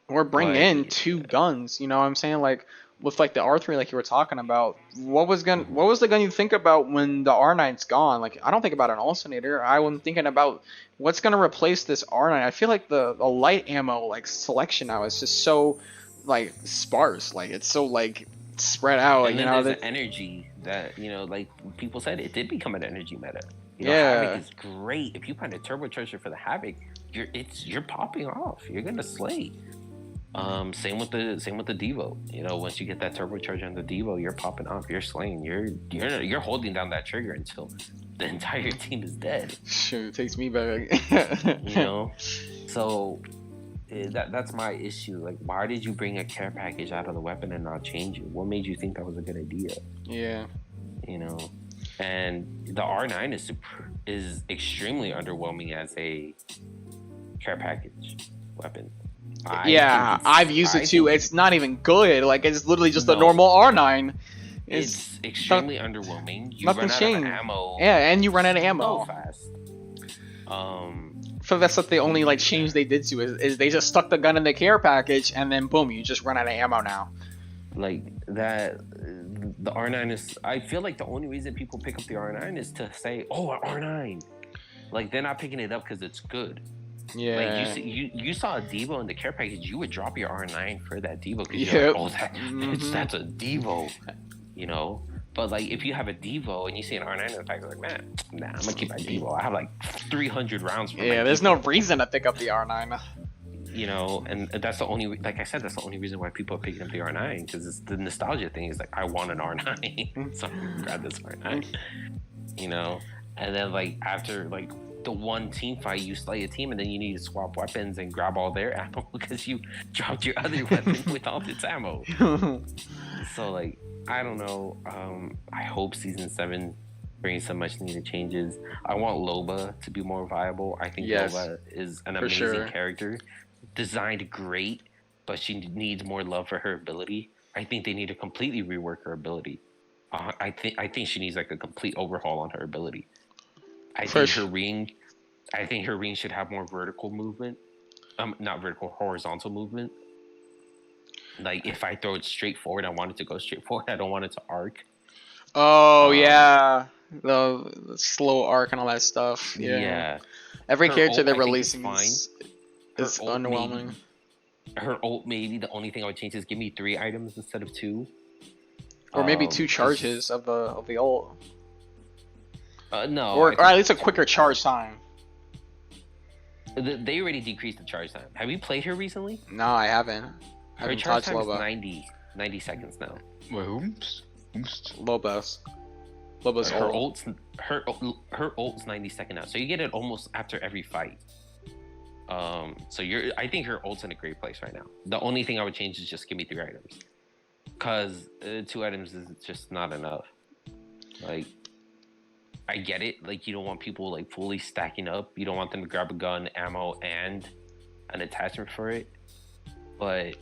Or bring in 2 guns, you know what I'm saying? Like, with like the R3 like you were talking about, what was the gun you think about when the R9's gone? Like, I don't think about an alternator. I'm thinking about what's gonna replace this R9. I feel like the light ammo like selection now is just so like sparse. Like, it's so like spread out. And you then know, there's the energy that, you know, like people said, it did become an energy meta. You know, yeah, Havoc is great. If you find a turbocharger for the Havoc, you're popping off. You're gonna slay. Same with the Devo. You know, once you get that turbocharger on the Devo, you're popping off. You're slaying. You're holding down that trigger until the entire team is dead. Sure, it takes me back. You know, so that's my issue. Like, why did you bring a care package out of the weapon and not change it? What made you think that was a good idea? Yeah. You know, and the R9 is extremely underwhelming as a care package weapon. I've used it too. It's not even good. Like, it's literally just a normal R9. It's extremely underwhelming. You nothing run out changed. of ammo. Yeah, and you run out of ammo. So fast. So that's what the only like change they did to is they just stuck the gun in the care package and then boom, you just run out of ammo now. Like that, the R9 is. I feel like the only reason people pick up the R9 is to say, "Oh, an R9." Like, they're not picking it up because it's good. Yeah. Like, you saw a Devo in the care package, you would drop your R9 for that Devo because you're like, oh, that's a Devo, you know. But like, if you have a Devo and you see an R9 in the pack, you're like, man, nah, I'm gonna keep my Devo. I have like 300 rounds. For yeah, there's no reason to pick up the R9. You know, and that's the only, like I said, that's the only reason why people are picking up the R9, because it's the nostalgia thing. Is like, I want an R9, so I'm gonna grab this R9. You know, and then like after like the one team fight, you slay a team, and then you need to swap weapons and grab all their ammo because you dropped your other weapon with all its ammo. So like, I don't know. I hope season 7 brings some much needed changes. I want Loba to be more viable. I think Loba is an amazing character, designed great, but she needs more love for her ability. I think they need to completely rework her ability. I think she needs like a complete overhaul on her ability. I think her ring should have more vertical movement. Not vertical, horizontal movement. Like, if I throw it straight forward, I want it to go straight forward. I don't want it to arc. Oh yeah, the slow arc and all that stuff. Yeah. Every character they're releasing is underwhelming. Her ult, maybe the only thing I would change is give me 3 items instead of 2. Or maybe 2 charges of the ult. No. Or at least a quicker charge time. They already decreased the charge time. Have you played her recently? No, I haven't. Her charge time is 90 seconds now. Wait, whoops. Loba's her ult's 90 seconds now, so you get it almost after every fight. So I think her ult's in a great place right now. The only thing I would change is just give me 3 items, because 2 items is just not enough. Like, I get it. Like, you don't want people like fully stacking up. You don't want them to grab a gun, ammo, and an attachment for it. But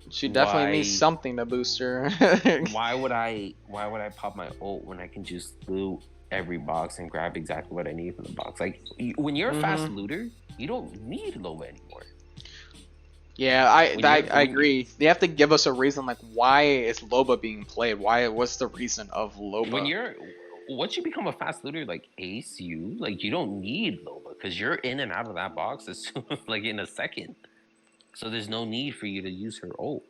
she definitely needs something to boost her. why would I pop my ult when I can just loot every box and grab exactly what I need from the box? Like, when you're a fast looter, you don't need Loba anymore. Yeah, I agree. They have to give us a reason. Like, why is Loba being played? What's the reason of Loba? Once you become a fast looter like Ace, you don't need Loba, because you're in and out of that box as soon as, like, in a second. So there's no need for you to use her ult.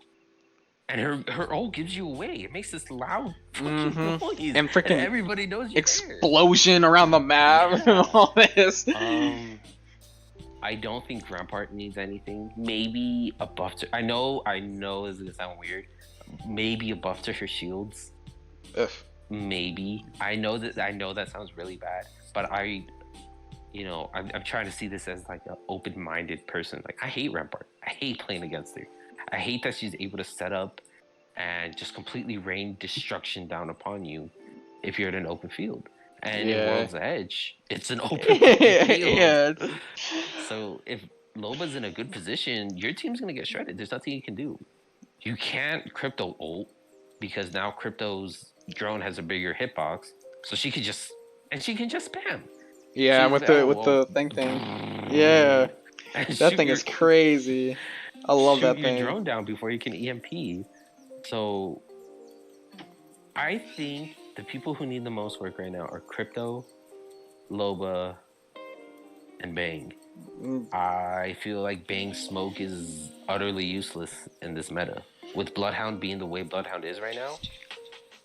And her ult gives you away. It makes this loud fucking noise. And freaking everybody knows you're explosion there. Around the map and all this. I don't think Rampart needs anything. Maybe a buff to... I know this is gonna sound weird. Maybe a buff to her shields. Ugh. Maybe. I know that sounds really bad, but I'm trying to see this as like an open-minded person. Like, I hate Rampart. I hate playing against her. I hate that she's able to set up and just completely rain destruction down upon you if you're in an open field. And in World's Edge, it's an open field. Yeah. So if Loba's in a good position, your team's gonna get shredded. There's nothing you can do. You can't crypto ult because now Crypto's drone has a bigger hitbox, so she can just spam. Yeah, with the thing. Yeah, that thing is crazy. I love that thing. Shoot your drone down before you can EMP. So I think the people who need the most work right now are Crypto, Loba, and Bang. I feel like Bang's smoke is utterly useless in this meta. With Bloodhound being the way Bloodhound is right now,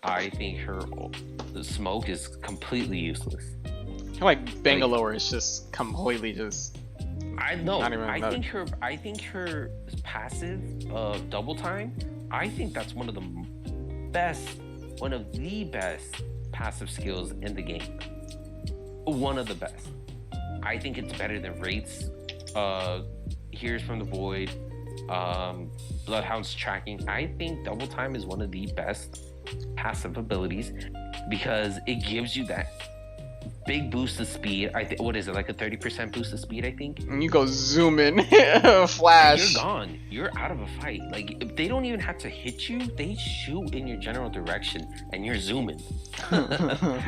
I think the smoke is completely useless. I feel like Bangalore is just completely just. I think her passive double time. I think that's one of the best passive skills in the game. One of the best. I think it's better than Wraith's Hears from the Void, Bloodhound's tracking. I think double time is one of the best passive abilities because it gives you that big boost of speed. What is it, like a 30% boost of speed, I think? And you go zoom in, flash. You're gone. You're out of a fight. Like, if they don't even have to hit you, they shoot in your general direction and you're zooming.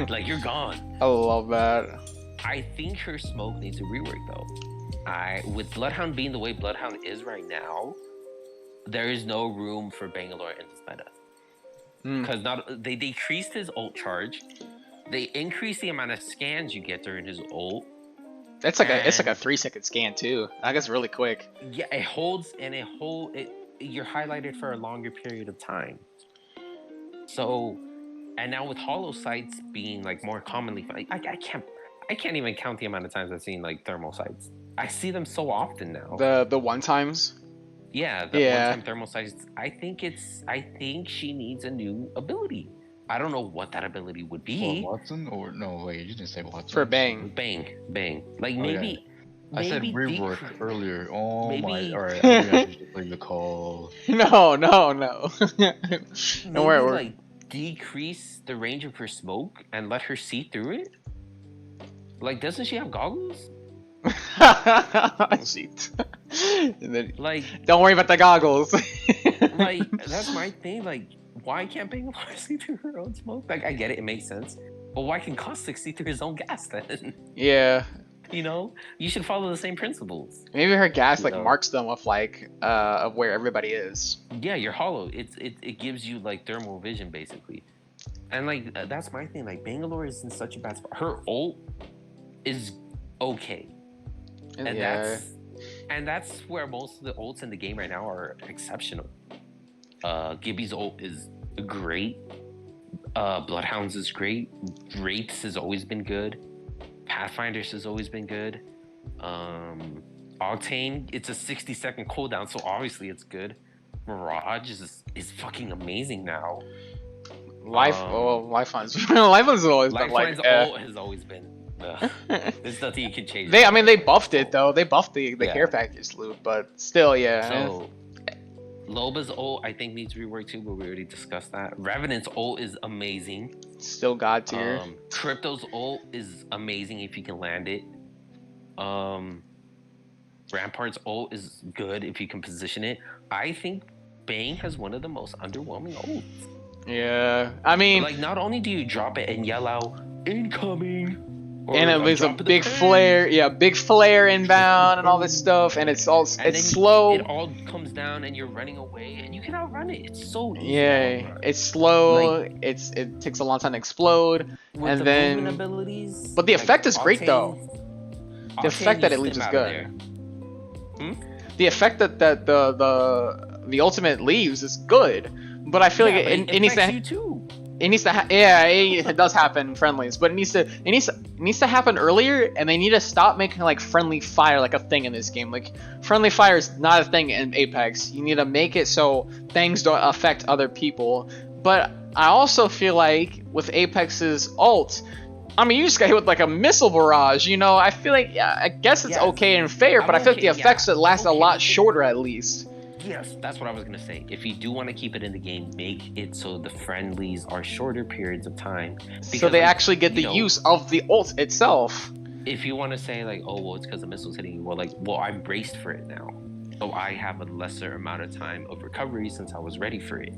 Like, you're gone. I love that. I think her smoke needs a rework though. With Bloodhound being the way Bloodhound is right now, there is no room for Bangalore in this meta. Because they decreased his ult charge, they increased the amount of scans you get during his ult. It's like a 3-second scan too. I guess really quick. Yeah, it holds you're highlighted for a longer period of time. So, and now with hollow sights being like more commonly, I can't even count the amount of times I've seen like thermal sights. I see them so often now. The one times. Yeah, one-time thermal sights. I think she needs a new ability. I don't know what that ability would be. For Watson or no? Wait, you didn't say Watson. For Bang. Bang. Like maybe. I said rework earlier. Oh maybe, my! All right, I just leave the call. No. Maybe like decrease the range of her smoke and let her see through it. Like, doesn't she have goggles? Shit. And then, like, don't worry about the goggles. Like, that's my thing. Like, why can't Bangalore see through her own smoke? Like, I get it makes sense, but why can Caustic see through his own gas then? Yeah. You know, you should follow the same principles. Maybe her gas marks them with of where everybody is. Yeah, you're hollow. It gives you like thermal vision basically, and like that's my thing. Like, Bangalore is in such a bad spot. Her ult is okay, and that's where most of the ults in the game right now are exceptional. Gibby's ult is great. Bloodhounds is great. Wraiths has always been good. Pathfinders has always been good. Octane, it's a 60-second cooldown, so obviously it's good. Mirage is fucking amazing now. Lifeline's always been like. Ult has always been. There's nothing you can change. They buffed it though. They buffed the care package loop, but still, yeah. So Loba's ult I think needs rework too, but we already discussed that. Revenant's ult is amazing. Still god tier. Crypto's ult is amazing if you can land it. Rampart's ult is good if you can position it. I think Bang has one of the most underwhelming ults. Yeah, I mean, like, not only do you drop it and yell out incoming, and it was a big flare, big flare inbound and all this stuff, and it's slow. It all comes down and you're running away and you can outrun it. It's so easy. Yeah, it's slow. Like, it takes a long time to explode, and the then abilities. But the effect is great Octane, though. The effect that it leaves is good. The effect that the ultimate leaves is good, but I feel like it needs to. You too. It needs to, it does happen in friendlies, but it needs to happen earlier, and they need to stop making like friendly fire like a thing in this game. Like friendly fire is not a thing in Apex. You need to make it so things don't affect other people. But I also feel like with Apex's ult, I mean, you just got hit with like a missile barrage. You know, I feel like I guess it's okay and fair, but I feel like the effects that last a lot shorter at least. Yes, that's what I was gonna say. If you do want to keep it in the game, make it so the friendlies are shorter periods of time. So they actually get the use of the ult itself. If you want to say like, oh well, it's because the missile's hitting you. Well, I'm braced for it now, so I have a lesser amount of time of recovery since I was ready for it.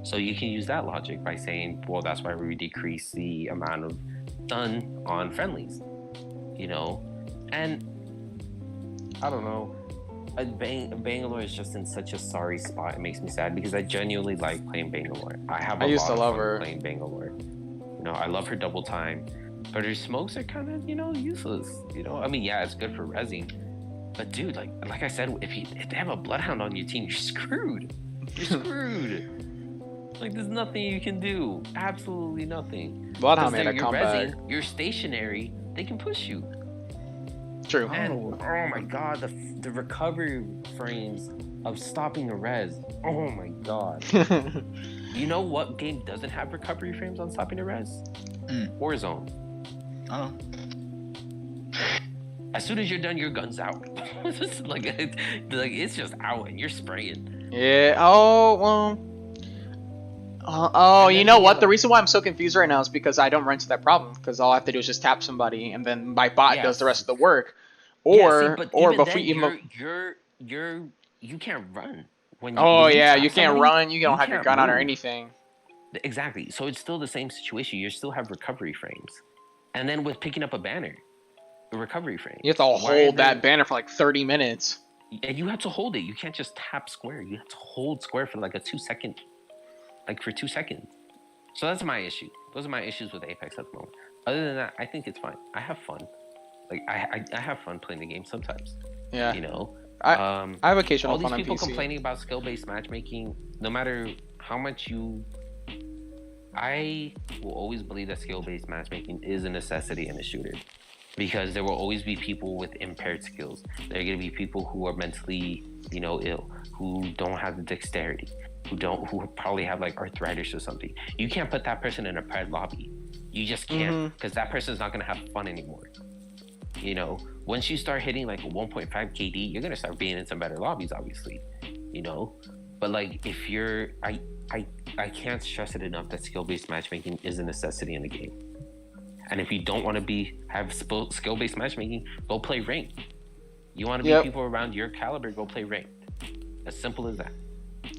So you can use that logic by saying, well, that's why we decrease the amount of stun on friendlies. You know, and I don't know. Bangalore is just in such a sorry spot. It makes me sad because I genuinely like playing Bangalore. I used to love her playing Bangalore. You know, I love her double time, but her smokes are kind of useless. You know, I mean, yeah, it's good for rezzing, but dude, like I said, if they have a Bloodhound on your team, you're screwed. You're screwed. Like there's nothing you can do. Absolutely nothing. Bloodhound made a comeback. You're stationary. They can push you. True. And oh my god, the recovery frames of stopping a res. Oh my god. You know what game doesn't have recovery frames on stopping a res? Warzone. Oh. As soon as you're done, your gun's out. It's like it's just out and you're spraying. Yeah. Oh well. You know what? The reason why I'm so confused right now is because I don't run into that problem. Because all I have to do is just tap somebody, and then my bot does the rest of the work. Or before you can't run. When you can't run. You don't have your gun on or anything. Exactly. So it's still the same situation. You still have recovery frames, and then with picking up a banner, the recovery frame. You have to hold that banner for like 30 minutes. And you have to hold it. You can't just tap square. You have to hold square for like a 2 second. Like for 2 seconds. So that's my issue. Those are my issues with Apex at the moment. Other than that, I think it's fine. I have fun. Like I have fun playing the game sometimes. Yeah. You know. I have occasional fun on PC. All these people complaining about skill-based matchmaking, no matter how much I will always believe that skill-based matchmaking is a necessity in a shooter. Because there will always be people with impaired skills. There are going to be people who are mentally, ill, who don't have the dexterity, who probably have like arthritis or something. You can't put that person in a paired lobby. You just can't, because that person's not going to have fun anymore. Once you start hitting like a 1.5 KD, you're going to start being in some better lobbies, obviously. But like if I can't stress it enough that skill-based matchmaking is a necessity in the game. And if you don't want to have skill-based matchmaking, go play ranked. You want to be people around your caliber, go play ranked. As simple as that.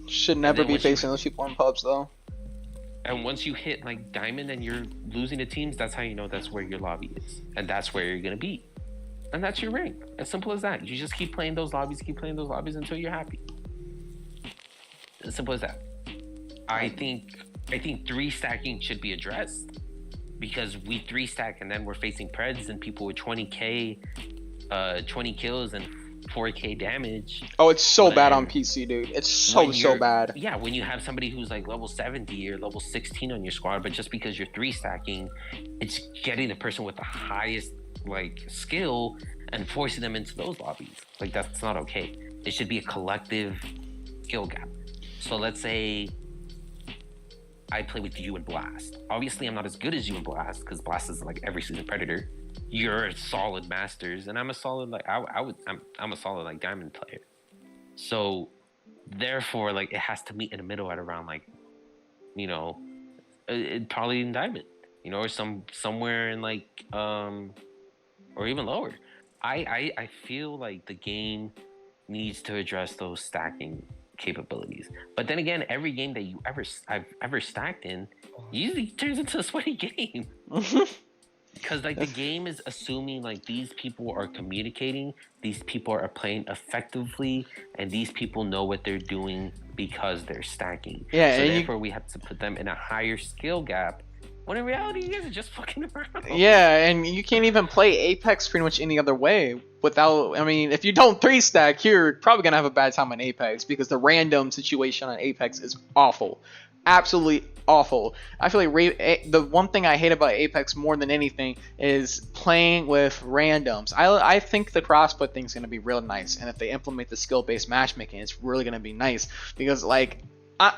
Should never be facing those people in pubs, though. And once you hit like diamond and you're losing to teams, that's how you know that's where your lobby is, and that's where you're gonna be, and that's your rank. As simple as that. You just keep playing those lobbies, until you're happy. As simple as that. I think 3 stacking should be addressed because we 3 stack and then we're facing Preds and people with 20k, 20 kills and 4k damage. Oh, it's so bad on PC, dude. It's so bad. Yeah, when you have somebody who's like level 70 or level 16 on your squad, but just because you're 3 stacking, it's getting the person with the highest like skill and forcing them into those lobbies. Like that's not okay. It should be a collective skill gap. So let's say I play with you and Blast. Obviously, I'm not as good as you and Blast because Blast is like every season Predator. You're a solid Masters, and I'm a solid like I'm a solid like Diamond player. So therefore, like it has to meet in the middle at around like, probably in Diamond, or somewhere in like or even lower. I feel like the game needs to address those stacking capabilities. But then again, every game that I've ever stacked in usually turns into a sweaty game. Because like the game is assuming like these people are communicating, these people are playing effectively, and these people know what they're doing because they're stacking. Yeah, so therefore we have to put them in a higher skill gap. When in reality, you guys are just fucking around. Yeah, and you can't even play Apex pretty much any other way without. I mean, if you don't 3 stack, you're probably gonna have a bad time on Apex because the random situation on Apex is awful. absolutely awful. I feel like the one thing I hate about Apex more than anything is playing with randoms. I think the crossplay thing's gonna be real nice, and if they implement the skill-based matchmaking, it's really gonna be nice because like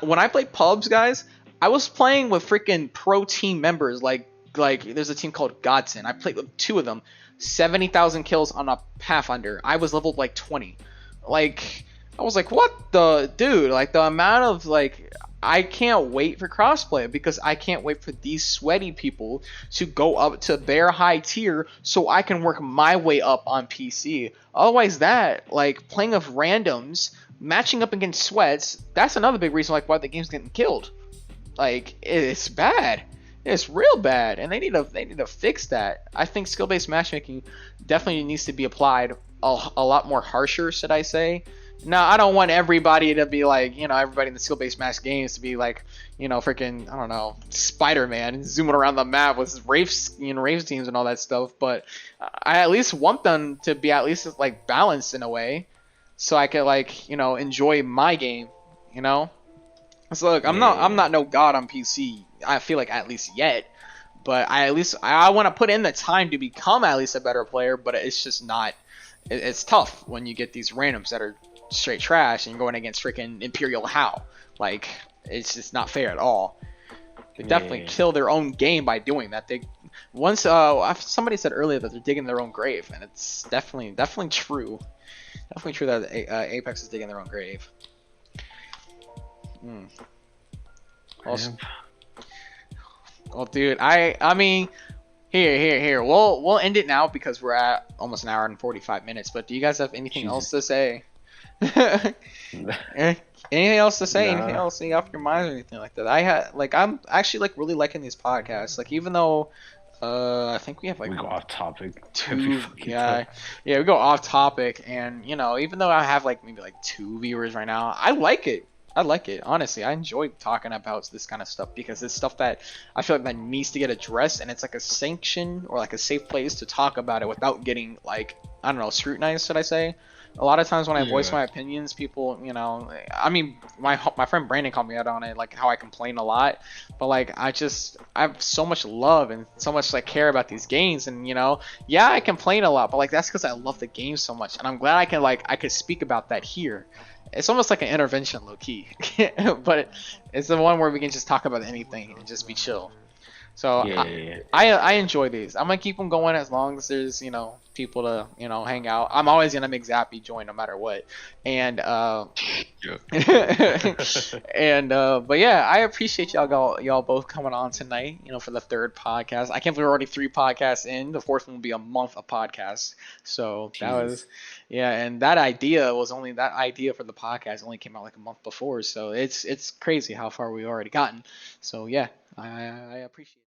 when I play pubs, guys, I was playing with freaking pro team members. Like there's a team called Godson. I played with 2 of them. 70,000 kills on a Pathfinder. I was leveled like 20. Like I was like, what the dude? Like the amount of like. I can't wait for crossplay because I can't wait for these sweaty people to go up to their high tier so I can work my way up on PC. Otherwise, that like playing with randoms, matching up against sweats, that's another big reason like why the game's getting killed. Like it's bad. It's real bad, and they need to fix that. I think skill-based matchmaking definitely needs to be applied a lot more harsher, should I say? Now, I don't want everybody to be like, everybody in the skill-based match games to be like, freaking, I don't know, Spider-Man zooming around the map with Wraiths teams and all that stuff. But I at least want them to be at least like balanced in a way, so I could like, enjoy my game. So look, I'm not no god on PC. I feel like at least yet, but I want to put in the time to become at least a better player. But it's just not. It's tough when you get these randoms that are straight trash and going against freaking Imperial How. Like it's just not fair at all. They definitely kill their own game by doing that. Somebody said earlier that they're digging their own grave, and it's definitely true. Definitely true that Apex is digging their own grave. Also, well, dude, I mean, here. We'll end it now because we're at almost an hour and 45 minutes. But do you guys have anything else to say? Anything else to say? Nah. Anything else off your mind or anything like that? I'm actually like really liking these podcasts. Like even though I think we have like we go off topic. We go off topic, and even though I have like maybe like 2 viewers right now, I like it. Honestly. I enjoy talking about this kind of stuff because it's stuff that I feel like that needs to get addressed, and it's like a sanction or like a safe place to talk about it without getting like, I don't know, scrutinized, should I say. A lot of times when I voice my opinions, people, I mean, my friend Brandon called me out on it, like how I complain a lot, but like I have so much love and so much like care about these games, and I complain a lot, but like that's because I love the game so much, and I'm glad I could speak about that here. It's almost like an intervention, low key, but it's the one where we can just talk about anything and just be chill. So I enjoy these. I'm gonna keep them going as long as there's people to hang out. I'm always gonna make Zappy join no matter what. And but yeah, I appreciate y'all both coming on tonight. For the 3rd podcast. I can't believe we're already 3 podcasts in. The 4th one will be a month of podcasts. So that was and that idea for the podcast only came out like a month before. So it's crazy how far we've already gotten. So yeah, I appreciate it.